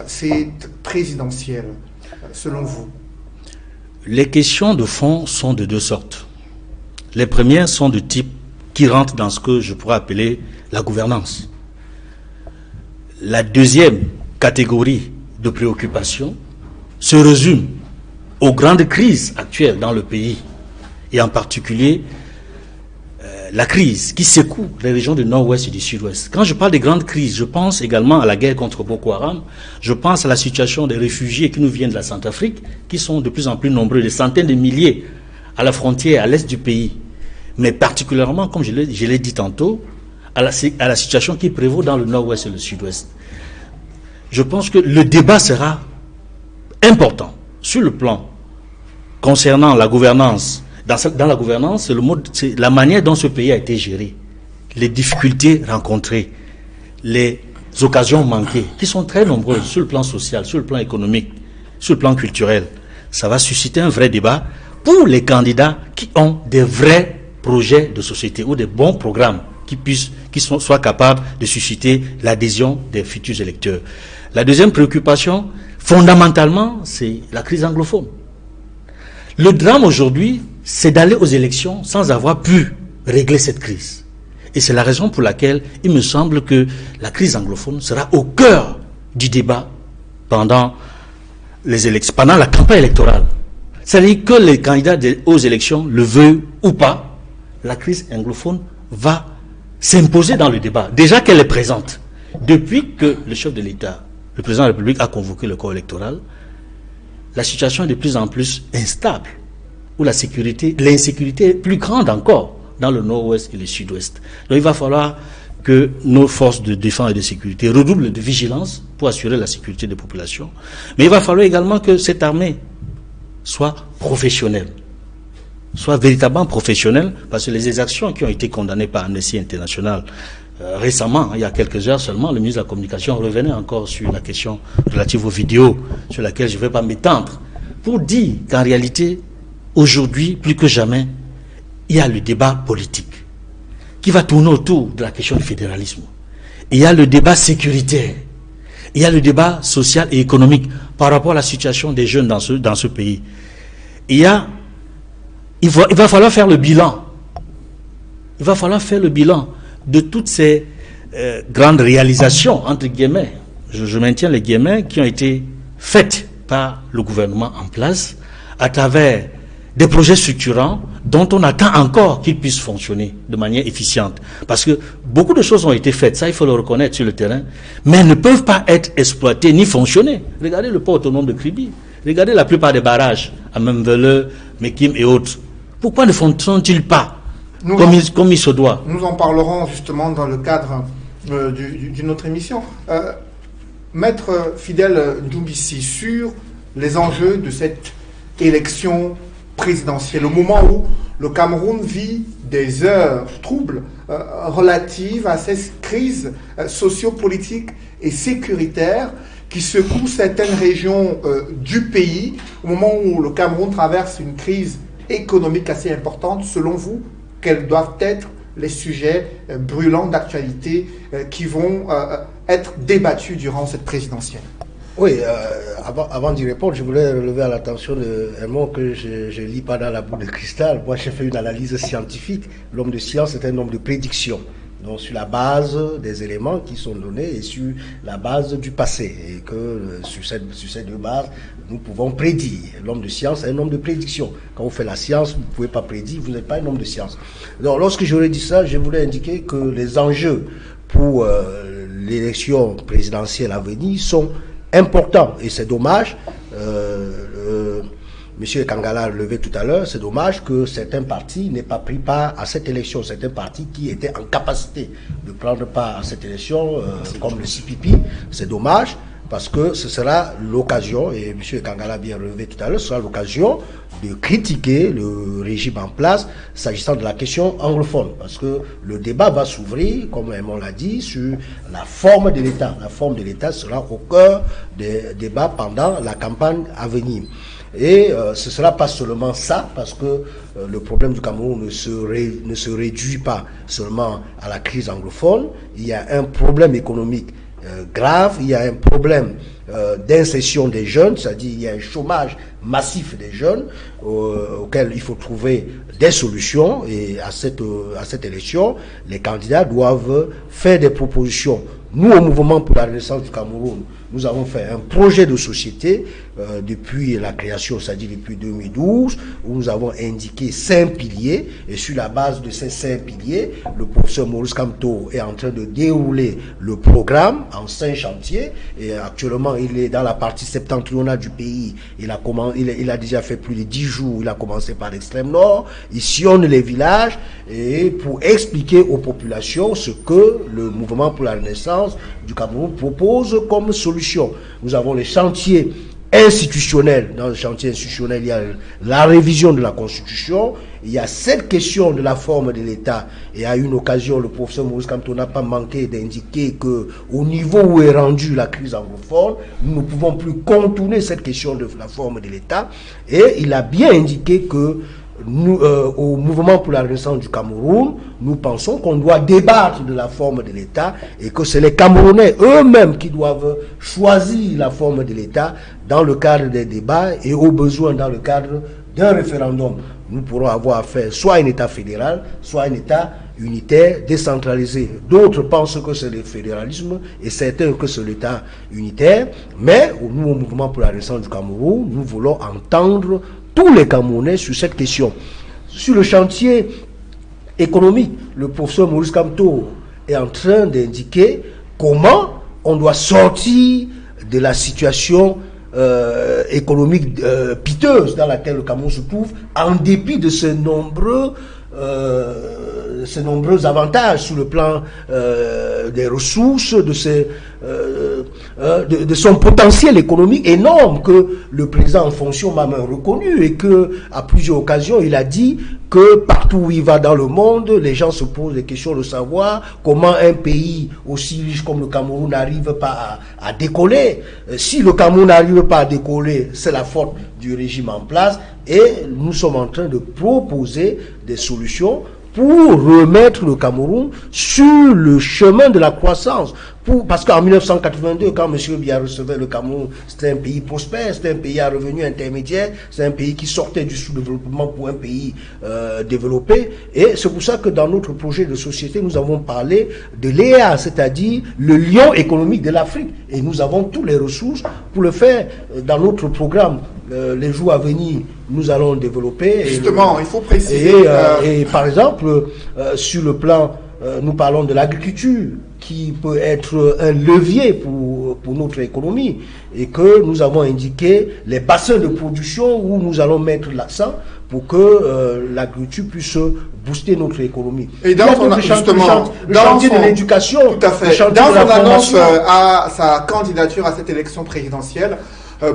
Speaker 1: cette présidentielle, selon vous?
Speaker 4: Les questions de fond sont de deux sortes. Les premières sont de type qui rentrent dans ce que je pourrais appeler la gouvernance. La deuxième catégorie de préoccupation se résume aux grandes crises actuelles dans le pays, et en particulier la crise qui secoue les régions du nord-ouest et du sud-ouest. Quand je parle des grandes crises, je pense également à la guerre contre Boko Haram, je pense à la situation des réfugiés qui nous viennent de la Centrafrique, qui sont de plus en plus nombreux, des centaines de milliers à la frontière, à l'est du pays, mais particulièrement, comme je l'ai dit tantôt, à la situation qui prévaut dans le nord-ouest et le sud-ouest. Je pense que le débat sera important sur le plan concernant la gouvernance. Dans la gouvernance, c'est la manière dont ce pays a été géré, les difficultés rencontrées, les occasions manquées, qui sont très nombreuses sur le plan social, sur le plan économique, sur le plan culturel. Ça va susciter un vrai débat pour les candidats qui ont des vrais projets de société ou des bons programmes qui soient capables de susciter l'adhésion des futurs électeurs. La deuxième préoccupation, fondamentalement, c'est la crise anglophone. Le drame aujourd'hui, c'est d'aller aux élections sans avoir pu régler cette crise. Et c'est la raison pour laquelle il me semble que la crise anglophone sera au cœur du débat pendant la campagne électorale. C'est-à-dire que les candidats aux élections le veulent ou pas, la crise anglophone va s'imposer dans le débat. Déjà qu'elle est présente. Depuis que le chef de l'État, le président de la République, a convoqué le corps électoral, la situation est de plus en plus instable, où l'insécurité est plus grande encore dans le nord-ouest et le sud-ouest. Donc il va falloir que nos forces de défense et de sécurité redoublent de vigilance pour assurer la sécurité des populations. Mais il va falloir également que cette armée soit professionnelle, soit véritablement professionnelle, parce que les exactions qui ont été condamnées par Amnesty International Récemment, il y a quelques heures seulement, le ministre de la Communication revenait encore sur la question relative aux vidéos, sur laquelle je ne vais pas m'étendre, pour dire qu'en réalité, aujourd'hui, plus que jamais, il y a le débat politique qui va tourner autour de la question du fédéralisme. Il y a le débat sécuritaire. Il y a le débat social et économique par rapport à la situation des jeunes dans ce pays. Il va falloir faire le bilan. Il va falloir faire le bilan de toutes ces grandes réalisations, entre guillemets, je maintiens les guillemets, qui ont été faites par le gouvernement en place à travers des projets structurants dont on attend encore qu'ils puissent fonctionner de manière efficiente. Parce que beaucoup de choses ont été faites, ça il faut le reconnaître sur le terrain, mais elles ne peuvent pas être exploitées ni fonctionner. Regardez le port autonome de Kribi, regardez la plupart des barrages à Memvele, Mekim et autres. Pourquoi ne fonctionnent-ils pas comme il se doit?
Speaker 1: Nous en parlerons justement dans le cadre d'une autre émission. Maître Fidèle Doumbissi, sur les enjeux de cette élection présidentielle, au moment où le Cameroun vit des heures troubles relatives à cette crise sociopolitique et sécuritaire qui secoue certaines régions du pays, au moment où le Cameroun traverse une crise économique assez importante. Selon vous, quels doivent être les sujets brûlants d'actualité qui vont être débattus durant cette présidentielle?
Speaker 5: Oui, avant d'y répondre, je voulais relever à l'attention un mot que je ne lis pas dans la boule de cristal. Moi, j'ai fait une analyse scientifique. L'homme de science est un homme de prédiction. Donc, sur la base des éléments qui sont donnés et sur la base du passé. Et que sur ces deux bases, nous pouvons prédire. L'homme de science est un homme de prédiction. Quand vous faites la science, vous ne pouvez pas prédire, vous n'êtes pas un homme de science. Donc, lorsque j'aurais dit ça, je voulais indiquer que les enjeux pour l'élection présidentielle à venir sont importants. Et c'est dommage, M. Kangala a relevé tout à l'heure, c'est dommage que certains partis n'aient pas pris part à cette élection. Certains partis qui étaient en capacité de prendre part à cette élection, comme le CPP, c'est dommage, parce que ce sera l'occasion, et M. Kangala a bien relevé tout à l'heure, ce sera l'occasion de critiquer le régime en place s'agissant de la question anglophone. Parce que le débat va s'ouvrir, comme on l'a dit, sur la forme de l'État. La forme de l'État sera au cœur des débats pendant la campagne à venir. Et ce ne sera pas seulement ça, parce que le problème du Cameroun ne se réduit pas seulement à la crise anglophone. Il y a un problème économique grave, il y a un problème d'insertion des jeunes, c'est-à-dire il y a un chômage massif des jeunes auquel il faut trouver des solutions. Et à cette élection, les candidats doivent faire des propositions. Nous, au Mouvement pour la Renaissance du Cameroun, nous avons fait un projet de société depuis la création, c'est-à-dire depuis 2012, où nous avons indiqué 5 piliers. Et sur la base de ces 5 piliers, le professeur Maurice Kamto est en train de dérouler le programme en 5 chantiers. Et actuellement, il est dans la partie septentrionale du pays. Il a déjà fait plus de 10 jours. Il a commencé par l'extrême nord. Il sillonne les villages et pour expliquer aux populations ce que le Mouvement pour la Renaissance du Cameroun propose comme solution. Nous avons les chantiers institutionnels. Dans le chantier institutionnel, il y a la révision de la Constitution, il y a cette question de la forme de l'État. Et à une occasion, le professeur Maurice Kamto n'a pas manqué d'indiquer que au niveau où est rendue la crise anglophone, nous ne pouvons plus contourner cette question de la forme de l'État. Et il a bien indiqué que nous, au Mouvement pour la Renaissance du Cameroun, nous pensons qu'on doit débattre de la forme de l'État et que c'est les Camerounais eux-mêmes qui doivent choisir la forme de l'État dans le cadre des débats et au besoin dans le cadre d'un référendum. Nous pourrons avoir affaire soit à un État fédéral, soit à un État unitaire, décentralisé. D'autres pensent que c'est le fédéralisme et certains que c'est l'État unitaire. Mais nous, au Mouvement pour la Renaissance du Cameroun, nous voulons entendre tous les Camerounais sur cette question. Sur le chantier économique, le professeur Maurice Kamto est en train d'indiquer comment on doit sortir de la situation économique piteuse dans laquelle le Cameroun se trouve, en dépit de ces nombreux avantages sur le plan des ressources, de de son potentiel économique énorme que le président en fonction m'a même reconnu, et que à plusieurs occasions il a dit que partout où il va dans le monde, les gens se posent des questions de savoir comment un pays aussi riche comme le Cameroun n'arrive pas à décoller. Si le Cameroun n'arrive pas à décoller, c'est la faute du régime en place, et nous sommes en train de proposer des solutions pour remettre le Cameroun sur le chemin de la croissance. Parce qu'en 1982, quand M. Biya recevait le Cameroun, c'était un pays prospère, c'était un pays à revenus intermédiaires, c'est un pays qui sortait du sous-développement pour un pays développé. Et c'est pour ça que dans notre projet de société, nous avons parlé de l'EA, c'est-à-dire le lion économique de l'Afrique. Et nous avons toutes les ressources pour le faire. Dans notre programme, les jours à venir, nous allons développer.
Speaker 1: Justement, il faut préciser.
Speaker 5: Et par exemple, sur le plan, nous parlons de l'agriculture, qui peut être un levier pour notre économie, et que nous avons indiqué les bassins de production où nous allons mettre l'accent pour que l'agriculture puisse booster notre économie.
Speaker 1: Et dans son
Speaker 5: chantier de l'éducation,
Speaker 1: tout à fait. Dans son annonce à sa candidature à cette élection présidentielle,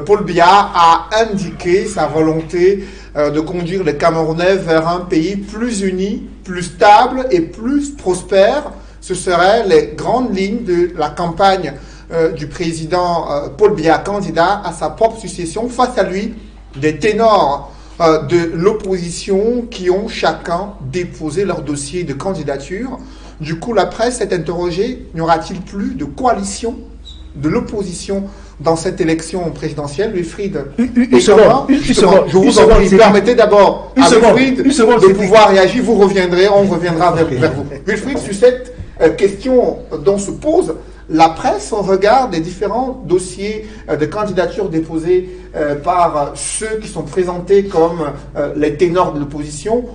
Speaker 1: Paul Biya a indiqué sa volonté de conduire les Camerounais vers un pays plus uni, plus stable et plus prospère. Ce seraient les grandes lignes de la campagne du président Paul Biya, candidat à sa propre succession. Face à lui, des ténors de l'opposition qui ont chacun déposé leur dossier de candidature. Du coup, la presse s'est interrogée, n'y aura-t-il plus de coalition de l'opposition dans cette élection présidentielle? Wilfried, je vous en prie, permettez d'abord à Wilfried de pouvoir réagir. On reviendra vers vous. Wilfried, sur cette question dont se pose la presse au regard des différents dossiers de candidature déposés par ceux qui sont présentés comme les ténors de l'opposition,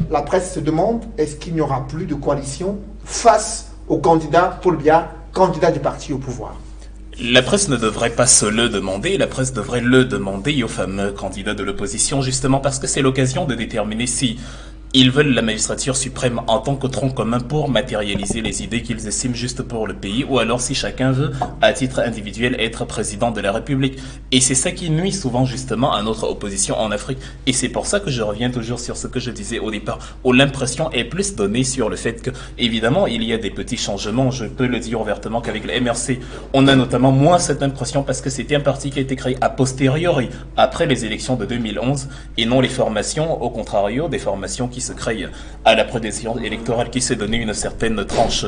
Speaker 1: la presse se demande, est-ce qu'il n'y aura plus de coalition face au candidat Paul Biya, candidat du parti au pouvoir?
Speaker 6: La presse ne devrait pas se le demander, la presse devrait le demander au fameux candidat de l'opposition, justement parce que c'est l'occasion de déterminer si ils veulent la magistrature suprême en tant que tronc commun pour matérialiser les idées qu'ils estiment justes pour le pays, ou alors si chacun veut, à titre individuel, être président de la République. Et c'est ça qui nuit souvent justement à notre opposition en Afrique. Et c'est pour ça que je reviens toujours sur ce que je disais au départ, où l'impression est plus donnée sur le fait que, évidemment, il y a des petits changements. Je peux le dire ouvertement qu'avec le MRC, on a notamment moins cette impression parce que c'était un parti qui a été créé a posteriori, après les élections de 2011, et non les formations, au contrario, des formations qui se créent à la prédécision électorale, qui s'est donné une certaine tranche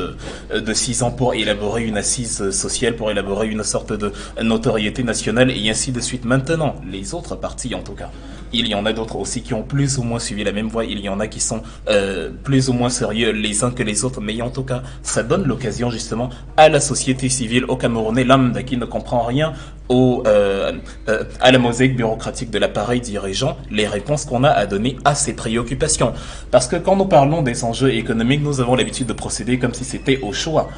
Speaker 6: de 6 ans pour élaborer une assise sociale, pour élaborer une sorte de notoriété nationale, et ainsi de suite. Maintenant, les autres partis, en tout cas, il y en a d'autres aussi qui ont plus ou moins suivi la même voie, il y en a qui sont plus ou moins sérieux les uns que les autres, mais en tout cas, ça donne l'occasion justement à la société civile, aux Camerounais lambda qui ne comprend rien à la mosaïque bureaucratique de l'appareil dirigeant, les réponses qu'on a à donner à ces préoccupations. Parce que quand nous parlons des enjeux économiques, nous avons l'habitude de procéder comme si c'était au choix.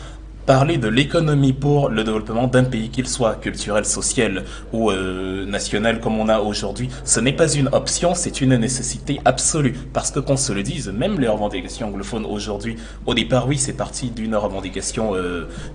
Speaker 6: Parler de l'économie pour le développement d'un pays, qu'il soit culturel, social ou national comme on a aujourd'hui, ce n'est pas une option, c'est une nécessité absolue. Parce que qu'on se le dise, même les revendications anglophones aujourd'hui, au départ, oui, c'est parti d'une revendication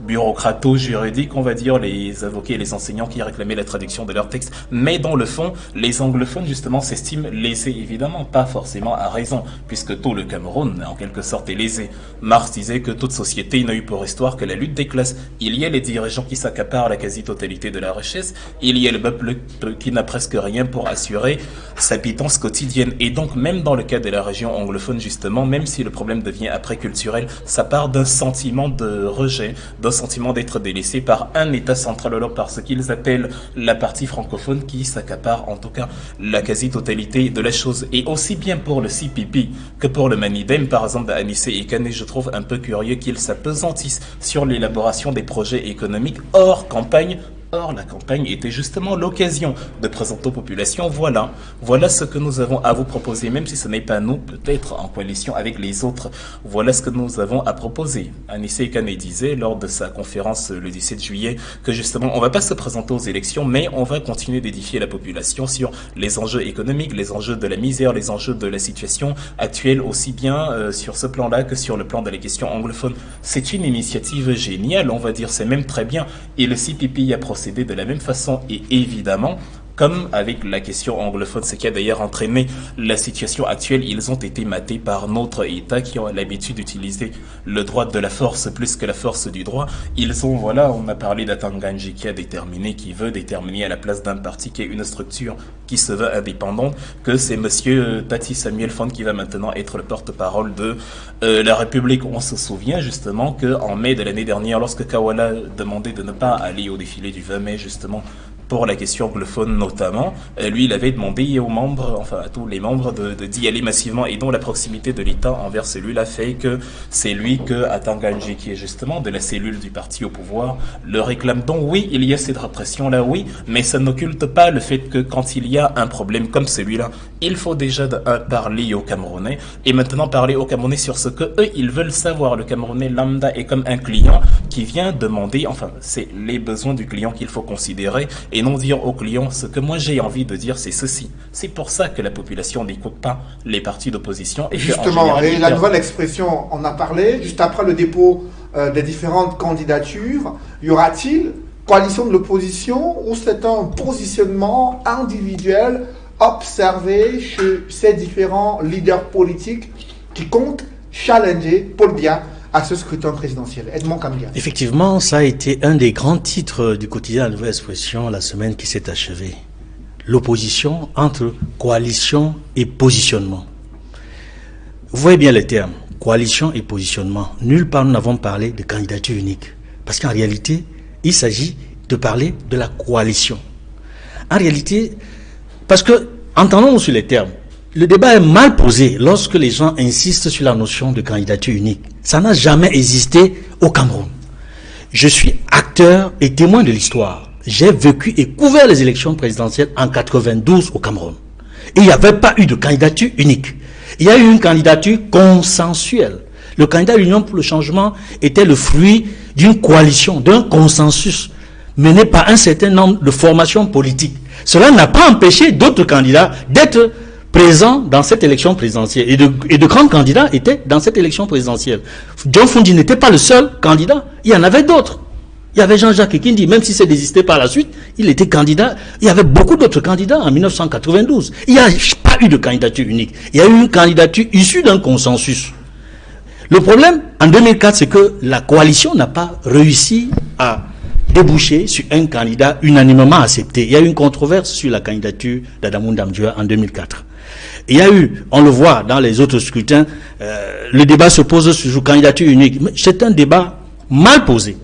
Speaker 6: bureaucrato-juridique, on va dire, les avocats et les enseignants qui réclamaient la traduction de leurs textes. Mais dans le fond, les anglophones, justement, s'estiment lésés, évidemment, pas forcément à raison, puisque tout le Cameroun, en quelque sorte, est lésé. Marx disait que toute société n'a eu pour histoire que la lutte des classes. Il y a les dirigeants qui s'accaparent la quasi-totalité de la richesse, il y a le peuple qui n'a presque rien pour assurer sa pitance quotidienne. Et donc, même dans le cas de la région anglophone, justement, même si le problème devient après culturel, ça part d'un sentiment de rejet, d'un sentiment d'être délaissé par un État central, alors par ce qu'ils appellent la partie francophone qui s'accapare en tout cas la quasi-totalité de la chose. Et aussi bien pour le CPP que pour le Manidem, par exemple, d'Anissé et Kane, je trouve un peu curieux qu'ils s'apesantissent sur l'élaboration des projets économiques hors campagne Or, la campagne était justement l'occasion de présenter aux populations, voilà ce que nous avons à vous proposer, même si ce n'est pas nous, peut-être en coalition avec les autres, voilà ce que nous avons à proposer. Anissé Kane disait lors de sa conférence le 17 juillet que justement, on va pas se présenter aux élections, mais on va continuer d'édifier la population sur les enjeux économiques, les enjeux de la misère, les enjeux de la situation actuelle, aussi bien sur ce plan-là que sur le plan de la question anglophone. C'est une initiative géniale, on va dire, c'est même très bien, et le CPPI a procédé de la même façon et évidemment comme avec la question anglophone, ce qui a d'ailleurs entraîné la situation actuelle, ils ont été matés par notre État qui ont l'habitude d'utiliser le droit de la force plus que la force du droit. Ils ont, voilà, on a parlé d'Atanganji qui a déterminé, qui veut déterminer à la place d'un parti qui est une structure qui se veut indépendante, que c'est monsieur Tati Samuel Fon qui va maintenant être le porte-parole de la République. On se souvient justement qu'en mai de l'année dernière, lorsque Kawala demandait de ne pas aller au défilé du 20 mai, justement, pour la question anglophone notamment, lui il avait demandé aux membres, enfin à tous les membres d'y aller massivement et dont la proximité de l'État envers celui-là fait que c'est lui que Atanganji, qui est justement de la cellule du parti au pouvoir, le réclame. Donc oui, il y a cette répression-là, oui, mais ça n'occulte pas le fait que quand il y a un problème comme celui-là, il faut déjà parler aux Camerounais et maintenant parler aux Camerounais sur ce que eux ils veulent savoir. Le Camerounais lambda est comme un client qui vient demander, enfin c'est les besoins du client qu'il faut considérer et non dire aux clients ce que moi j'ai envie de dire, c'est ceci. C'est pour ça que la population n'écoute pas les partis d'opposition. Et
Speaker 1: justement, et la nouvelle expression, on a parlé, juste après le dépôt des différentes candidatures, y aura-t-il coalition de l'opposition ou c'est un positionnement individuel observé chez ces différents leaders politiques qui comptent challenger Paul Biya à ce scrutin présidentiel? Edmond Kambia.
Speaker 4: Effectivement, ça a été un des grands titres du quotidien La Nouvelle Expression la semaine qui s'est achevée. L'opposition entre coalition et positionnement. Vous voyez bien les termes, coalition et positionnement. Nulle part nous n'avons parlé de candidature unique. Parce qu'en réalité, il s'agit de parler de la coalition. En réalité, parce que, entendons-nous sur les termes, le débat est mal posé lorsque les gens insistent sur la notion de candidature unique. Ça n'a jamais existé au Cameroun. Je suis acteur et témoin de l'histoire. J'ai vécu et couvert les élections présidentielles en 92 au Cameroun. Et il n'y avait pas eu de candidature unique. Il y a eu une candidature consensuelle. Le candidat de l'Union pour le changement était le fruit d'une coalition, d'un consensus mené par un certain nombre de formations politiques. Cela n'a pas empêché d'autres candidats d'être présents dans cette élection présidentielle. Et de grands candidats étaient dans cette élection présidentielle. John Fundi n'était pas le seul candidat. Il y en avait d'autres. Il y avait Jean-Jacques Ekindi, même si c'est désisté par la suite, il était candidat. Il y avait beaucoup d'autres candidats en 1992. Il n'y a pas eu de candidature unique. Il y a eu une candidature issue d'un consensus. Le problème, en 2004, c'est que la coalition n'a pas réussi à déboucher sur un candidat unanimement accepté. Il y a eu une controverse sur la candidature d'Adamou Ndamdjoua en 2004. Il y a eu, on le voit dans les autres scrutins, le débat se pose sur candidature unique. C'est un débat mal posé.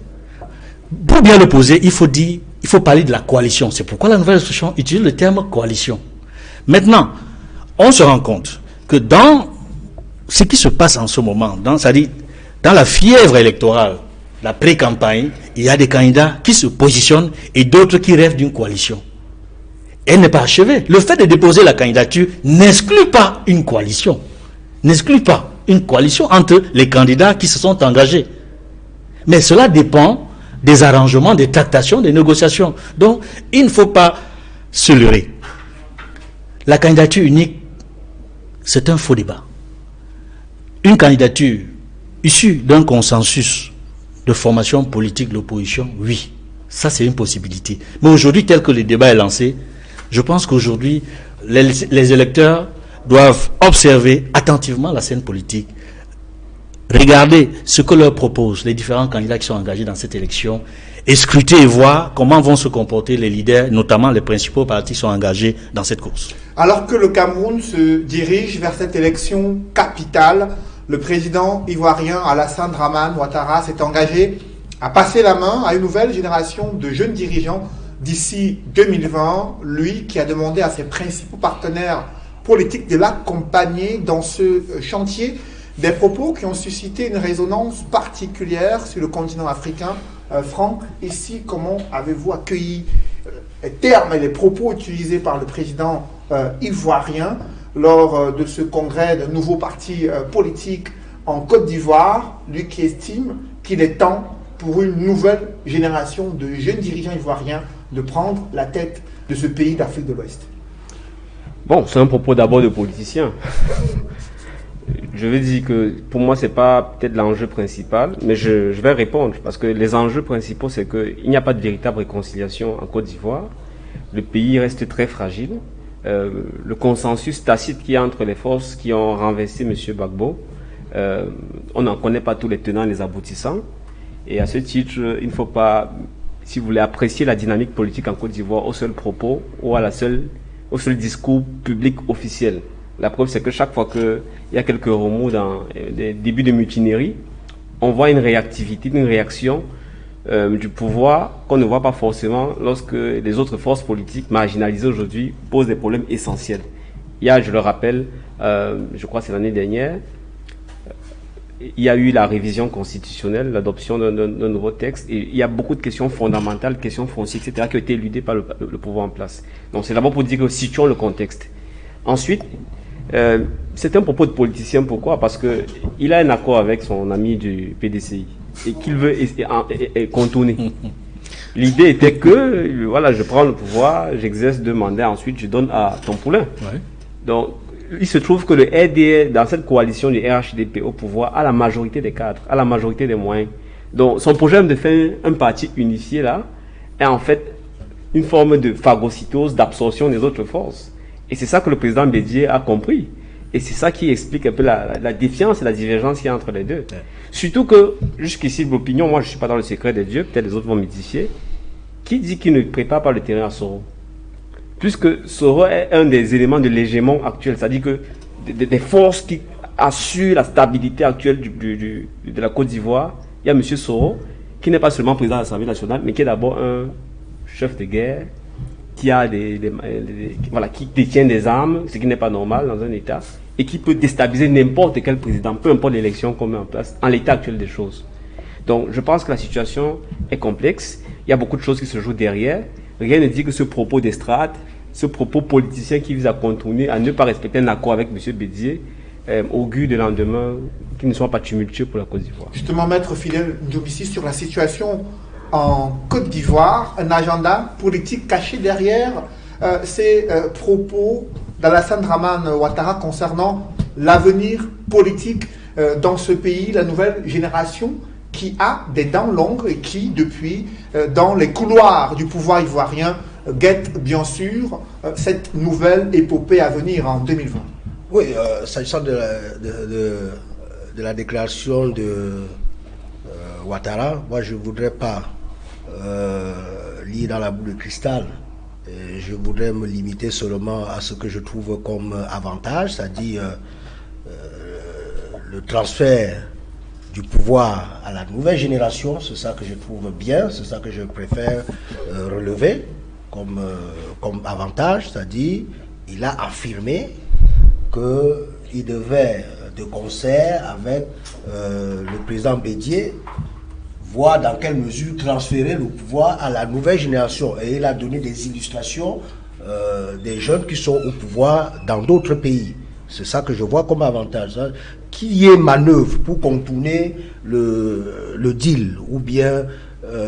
Speaker 4: Pour bien le poser, il faut parler de la coalition. C'est pourquoi la nouvelle expression utilise le terme coalition. Maintenant, on se rend compte que dans ce qui se passe en ce moment, c'est-à-dire dans la fièvre électorale, la pré-campagne, il y a des candidats qui se positionnent et d'autres qui rêvent d'une coalition. Elle n'est pas achevée. Le fait de déposer la candidature n'exclut pas une coalition. N'exclut pas une coalition entre les candidats qui se sont engagés. Mais cela dépend des arrangements, des tractations, des négociations. Donc, il ne faut pas se leurrer. La candidature unique, c'est un faux débat. Une candidature issue d'un consensus de formation politique de l'opposition, oui, ça c'est une possibilité. Mais aujourd'hui, tel que le débat est lancé, je pense qu'aujourd'hui, les électeurs doivent observer attentivement la scène politique, regarder ce que leur proposent les différents candidats qui sont engagés dans cette élection, et scruter et voir comment vont se comporter les leaders, notamment les principaux partis qui sont engagés dans cette course.
Speaker 1: Alors que le Cameroun se dirige vers cette élection capitale, le président ivoirien Alassane Dramane Ouattara s'est engagé à passer la main à une nouvelle génération de jeunes dirigeants d'ici 2020, lui qui a demandé à ses principaux partenaires politiques de l'accompagner dans ce chantier, des propos qui ont suscité une résonance particulière sur le continent africain Franck, ici, comment avez-vous accueilli les termes et les propos utilisés par le président ivoirien lors de ce congrès de nouveaux partis politiques en Côte d'Ivoire, lui qui estime qu'il est temps pour une nouvelle génération de jeunes dirigeants ivoiriens de prendre la tête de ce pays d'Afrique de l'Ouest?
Speaker 3: Bon, c'est un propos d'abord de politicien. Je veux dire que pour moi, c'est pas peut-être l'enjeu principal, mais je vais répondre parce que les enjeux principaux, c'est qu'il n'y a pas de véritable réconciliation en Côte d'Ivoire. Le pays reste très fragile. Le consensus tacite qu'il y a entre les forces qui ont renversé M. Gbagbo, on n'en connaît pas tous les tenants et les aboutissants. Et à ce titre, il ne faut pas, si vous voulez apprécier la dynamique politique en Côte d'Ivoire au seul propos ou au seul discours public officiel. La preuve, c'est que chaque fois qu'il y a quelques remous dans des débuts de mutinerie, on voit une réactivité, une réaction du pouvoir qu'on ne voit pas forcément lorsque les autres forces politiques marginalisées aujourd'hui posent des problèmes essentiels. Il y a, je le rappelle, je crois que c'est l'année dernière, il y a eu la révision constitutionnelle, l'adoption d'un nouveau texte, et il y a beaucoup de questions fondamentales, questions foncières, etc., qui ont été éludées par le pouvoir en place. Donc c'est d'abord pour dire que situons le contexte. Ensuite, c'est un propos de politicien. Pourquoi? Parce que il a un accord avec son ami du PDCI et qu'il veut contourner. L'idée était que, voilà, je prends le pouvoir, j'exerce 2 mandats, ensuite je donne à ton poulain. Ouais. Donc, il se trouve que le RDR, dans cette coalition du RHDP au pouvoir, a la majorité des cadres, a la majorité des moyens. Donc, son projet de faire un parti unifié là, est en fait une forme de phagocytose, d'absorption des autres forces. Et c'est ça que le président Bédié a compris. Et c'est ça qui explique un peu la défiance et la divergence qu'il y a entre les deux. Ouais. Surtout que, jusqu'ici, l'opinion, moi je ne suis pas dans le secret des dieux, peut-être les autres vont m'édifier, qui dit qu'il ne prépare pas le terrain à Soro? Puisque Soro est un des éléments de l'hégémon actuel, c'est-à-dire que des forces qui assurent la stabilité actuelle de la Côte d'Ivoire, il y a M. Soro, qui n'est pas seulement président de l'Assemblée nationale, mais qui est d'abord un chef de guerre, qui a voilà, qui détient des armes, ce qui n'est pas normal dans un État, et qui peut déstabiliser n'importe quel président, peu importe l'élection qu'on met en place, en l'état actuel des choses. Donc, je pense que la situation est complexe. Il y a beaucoup de choses qui se jouent derrière. Rien ne dit que ce propos d'estrade, ce propos politicien qui vise à contourner, à ne pas respecter un accord avec M. Bédié, augure de lendemain qui ne soit pas tumultueux pour la Côte d'Ivoire.
Speaker 1: Justement, Maître Fidèle Ndiobissi, sur la situation en Côte d'Ivoire, un agenda politique caché derrière ces propos d'Alassane Dramane Ouattara concernant l'avenir politique dans ce pays, la nouvelle génération qui a des dents longues et qui, depuis, dans les couloirs du pouvoir ivoirien, guette bien sûr cette nouvelle épopée à venir en 2020.
Speaker 5: Oui, s'agissant de la déclaration de Ouattara, moi je ne voudrais pas lire dans la boule de cristal. Je voudrais me limiter seulement à ce que je trouve comme avantage, c'est-à-dire le transfert du pouvoir à la nouvelle génération. C'est ça que je trouve bien, c'est ça que je préfère relever comme avantage, c'est-à-dire il a affirmé qu'il devait, de concert avec le président Bédié, voir dans quelle mesure transférer le pouvoir à la nouvelle génération. Et il a donné des illustrations des jeunes qui sont au pouvoir dans d'autres pays. C'est ça que je vois comme avantage. Hein. Qu'il y ait manœuvre pour contourner le deal ou bien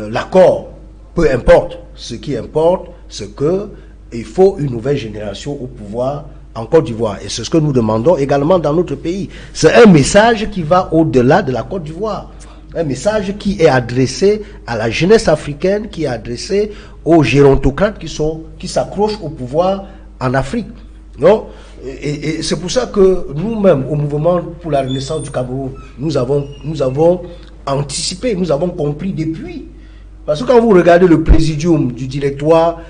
Speaker 5: l'accord, peu importe. Ce qui importe, c'est qu'il faut une nouvelle génération au pouvoir en Côte d'Ivoire. Et c'est ce que nous demandons également dans notre pays. C'est un message qui va au-delà de la Côte d'Ivoire. Un message qui est adressé à la jeunesse africaine, qui est adressé aux gérontocrates qui s'accrochent au pouvoir en Afrique. Non? Et c'est pour ça que nous-mêmes, au mouvement pour la renaissance du Cameroun, nous avons anticipé, nous avons compris depuis. Parce que quand vous regardez le présidium du directoire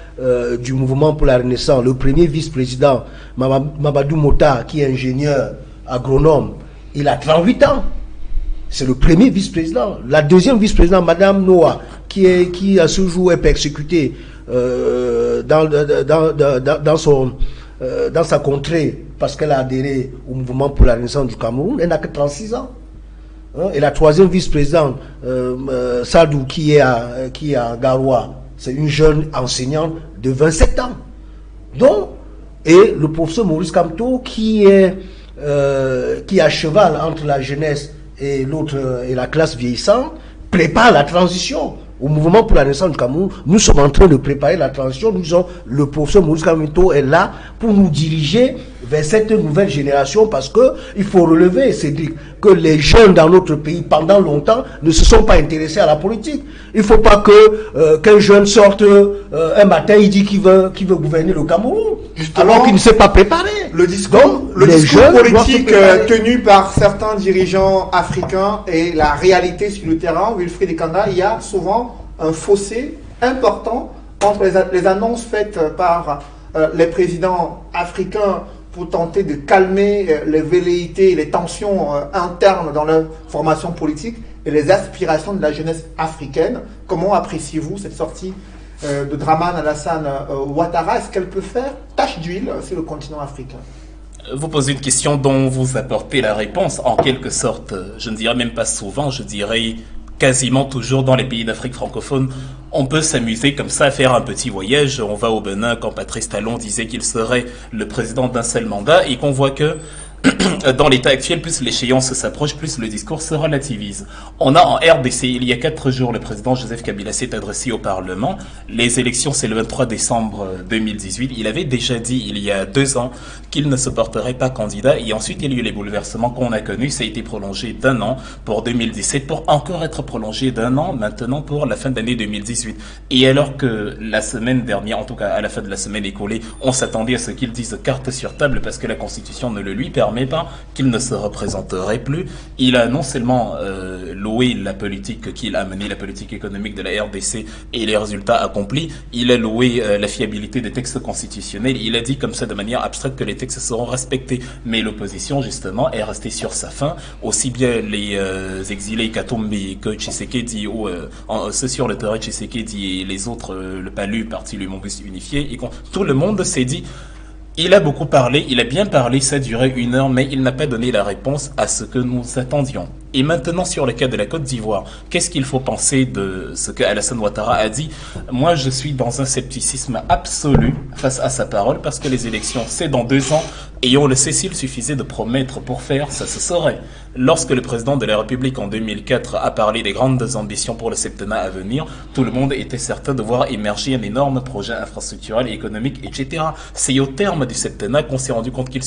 Speaker 5: du mouvement pour la renaissance, le premier vice-président, Mamadou Mota, qui est ingénieur agronome, il a 38 ans. C'est le premier vice-président. La deuxième vice-présidente, Madame Noah, qui à ce jour est persécutée dans sa contrée parce qu'elle a adhéré au mouvement pour la renaissance du Cameroun, elle n'a que 36 ans. hein, et la troisième vice-présidente, Sadou, qui est à Garoua, c'est une jeune enseignante de 27 ans. Donc, et le professeur Maurice Kamto, qui est à cheval entre la jeunesse et l'autre, et la classe vieillissante, prépare la transition. Au mouvement pour la naissance du Cameroun, nous sommes en train de préparer la transition. Le professeur Maurice Kamto est là pour nous diriger vers cette nouvelle génération, parce que il faut relever, Cédric, que les jeunes dans notre pays, pendant longtemps, ne se sont pas intéressés à la politique. Il ne faut pas qu'un jeune sorte un matin, il dit qu'il veut gouverner le Cameroun, justement, alors qu'il ne s'est pas préparé.
Speaker 1: Le discours politique tenu par certains dirigeants africains et la réalité sur le terrain, Wilfried Ekanda, il y a souvent un fossé important entre les annonces faites par les présidents africains pour tenter de calmer les velléités et les tensions internes dans leur formation politique et les aspirations de la jeunesse africaine. Comment appréciez-vous cette sortie de Dramane Alassane Ouattara? Est-ce qu'elle peut faire tache d'huile sur le continent africain?
Speaker 6: Vous posez une question dont vous apportez la réponse, en quelque sorte. Je ne dirais même pas souvent, je dirais quasiment toujours dans les pays d'Afrique francophone. On peut s'amuser comme ça à faire un petit voyage. On va au Bénin quand Patrice Talon disait qu'il serait le président d'un seul mandat et qu'on voit que dans l'état actuel, plus l'échéance s'approche, plus le discours se relativise. On a en RDC, il y a 4 jours, le président Joseph Kabila s'est adressé au Parlement. Les élections, c'est le 23 décembre 2018. Il avait déjà dit, il y a 2 ans, qu'il ne se porterait pas candidat. Et ensuite, il y a eu les bouleversements qu'on a connus. Ça a été prolongé d'1 an pour 2017, pour encore être prolongé d'1 an maintenant pour la fin de l'année 2018. Et alors que la semaine dernière, en tout cas à la fin de la semaine écoulée, on s'attendait à ce qu'il dise carte sur table parce que la Constitution ne le lui permet pas, qu'il ne se représenterait plus. Il a non seulement loué la politique qu'il a menée, la politique économique de la RDC et les résultats accomplis, il a loué la fiabilité des textes constitutionnels. Il a dit comme ça de manière abstraite que les textes seront respectés. Mais l'opposition, justement, est restée sur sa faim. Aussi bien les exilés Katumbi que Tshisekedi, ou ceux sur le terrain Tshisekedi et les autres, le PALU, Parti Lumumbashi Unifié, et tout le monde s'est dit: il a beaucoup parlé, il a bien parlé, ça a duré 1 heure, mais il n'a pas donné la réponse à ce que nous attendions. Et maintenant, sur le cas de la Côte d'Ivoire, qu'est-ce qu'il faut penser de ce que Alassane Ouattara a dit? Moi, je suis dans un scepticisme absolu face à sa parole, parce que les élections, c'est dans 2 ans, et on le sait, s'il suffisait de promettre pour faire, ça se saurait. Lorsque le président de la République, en 2004, a parlé des grandes ambitions pour le septennat à venir, tout le monde était certain de voir émerger un énorme projet infrastructurel, économique, etc. C'est au terme du septennat qu'on s'est rendu compte qu'il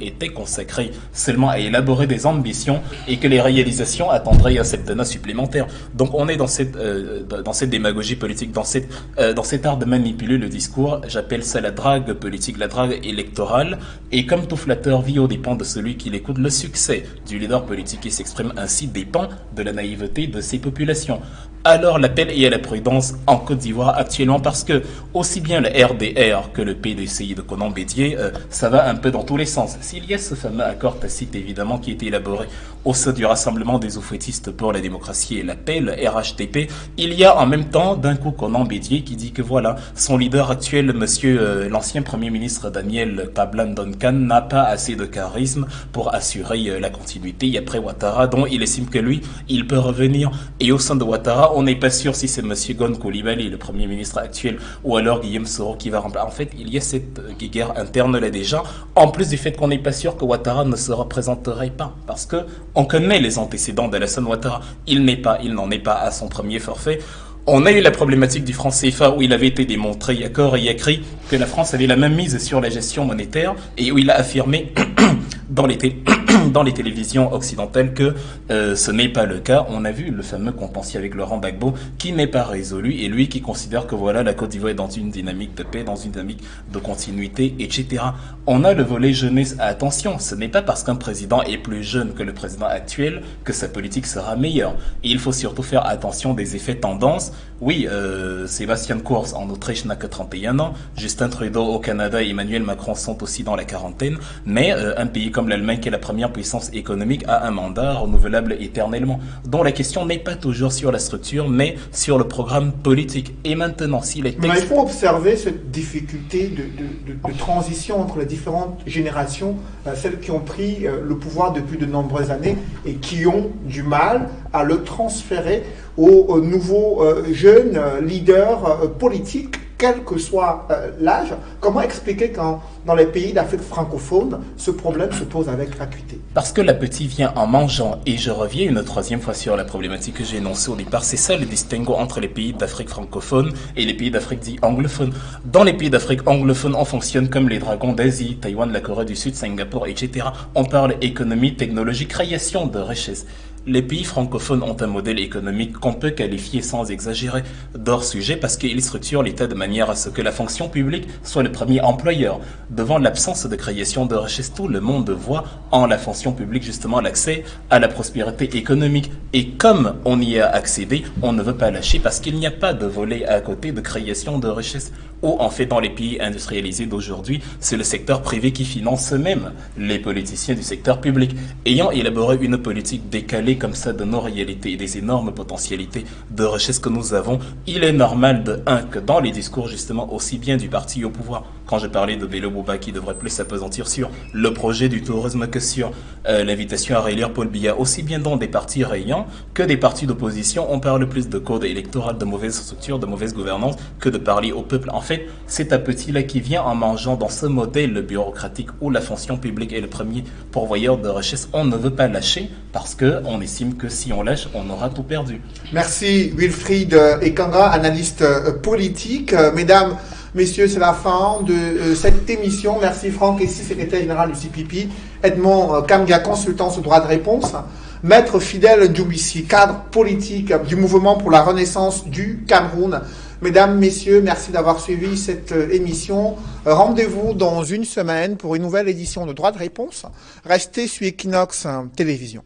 Speaker 6: était consacré seulement à élaborer des ambitions et que les réalisations attendraient un septennat supplémentaire. Donc on est dans cette démagogie politique, dans cet art de manipuler le discours. J'appelle ça la drague politique, la drague électorale. Et comme tout flatteur vit aux dépens de celui qui l'écoute, le succès du leader politique qui s'exprime ainsi dépend de la naïveté de ses populations. Alors l'appel est à la prudence en Côte d'Ivoire actuellement, parce que aussi bien le RDR que le PDCI de Conan Bédier, ça va un peu dans tous les sens. S'il y a ce fameux accord tacite évidemment qui a été élaboré au sein du Rassemblement des oufouettistes pour la démocratie et la paix, le RHDP, il y a en même temps d'un coup Conan Bédier qui dit que voilà, son leader actuel, l'ancien Premier ministre Daniel Tablan Duncan, n'a pas assez de charisme pour assurer la continuité. Et après Ouattara, dont il estime que lui, il peut revenir. Et au sein de Ouattara, on n'est pas sûr si c'est M. Gon Coulibaly, le Premier ministre actuel, ou alors Guillaume Soro qui va remplacer. En fait, il y a cette guerre interne là déjà, en plus du fait qu'on n'est pas sûr que Ouattara ne se représenterait pas, parce que on connaît les antécédents d'Alassane Ouattara. Il n'en est pas à son premier forfait. On a eu la problématique du franc CFA où il avait été démontré à corps et à cri que la France avait la même mise sur la gestion monétaire, et où il a affirmé dans les télévisions occidentales que ce n'est pas le cas. On a vu le fameux contentieux avec Laurent Gbagbo qui n'est pas résolu, et lui qui considère que voilà, la Côte d'Ivoire est dans une dynamique de paix, dans une dynamique de continuité, etc. On a le volet jeunesse. Attention, ce n'est pas parce qu'un président est plus jeune que le président actuel que sa politique sera meilleure. Et il faut surtout faire attention des effets tendance. Oui, Sébastien Kurz en Autriche n'a que 31 ans, Justin Trudeau au Canada et Emmanuel Macron sont aussi dans la quarantaine, mais un pays comme l'Allemagne, qui est la première puissance économique, a un mandat renouvelable éternellement. Donc la question n'est pas toujours sur la structure, mais sur le programme politique. Et maintenant, si les textes...
Speaker 1: Mais il faut observer cette difficulté de transition entre les différentes générations, celles qui ont pris le pouvoir depuis de nombreuses années et qui ont du mal à le transférer aux nouveaux jeunes leaders politiques, quel que soit l'âge. Comment expliquer quand dans les pays d'Afrique francophone, ce problème se pose avec acuité?
Speaker 6: Parce que l'appétit vient en mangeant. Et je reviens une troisième fois sur la problématique que j'ai énoncée au départ. C'est ça le distinguo entre les pays d'Afrique francophone et les pays d'Afrique dits anglophones. Dans les pays d'Afrique anglophone, on fonctionne comme les dragons d'Asie, Taïwan, la Corée du Sud, Singapour, etc. On parle économie, technologie, création de richesses. Les pays francophones ont un modèle économique qu'on peut qualifier sans exagérer d'hors sujet parce qu'ils structurent l'État de manière à ce que la fonction publique soit le premier employeur. Devant l'absence de création de richesse, tout le monde voit en la fonction publique justement l'accès à la prospérité économique. Et comme on y a accédé, on ne veut pas lâcher parce qu'il n'y a pas de volet à côté de création de richesse. Ou en fait, dans les pays industrialisés d'aujourd'hui, c'est le secteur privé qui finance même les politiciens du secteur public. Ayant élaboré une politique décalée comme ça de nos réalités et des énormes potentialités de richesse que nous avons, il est normal que dans les discours justement aussi bien du parti au pouvoir, quand je parlais de Bello Bouba qui devrait plus s'appesantir sur le projet du tourisme que sur l'invitation à réélire Paul Biya, aussi bien dans des partis rayants que des partis d'opposition, on parle plus de code électoral, de mauvaise structure, de mauvaise gouvernance que de parler au peuple. En fait, c'est appétit-là qui vient en mangeant dans ce modèle bureaucratique où la fonction publique est le premier pourvoyeur de richesse. On ne veut pas lâcher parce qu'on estime que si on lâche, on aura tout perdu.
Speaker 1: Merci Wilfried Ekanga, analyste politique. Mesdames, messieurs, c'est la fin de cette émission. Merci Franck Essi, secrétaire général du CPP. Edmond Kamga, consultant sur droit de réponse. Maître Fidèle Djouissi, cadre politique du mouvement pour la renaissance du Cameroun. Mesdames, messieurs, merci d'avoir suivi cette émission. Rendez-vous dans une semaine pour une nouvelle édition de Droit de réponse. Restez sur Equinox Télévision.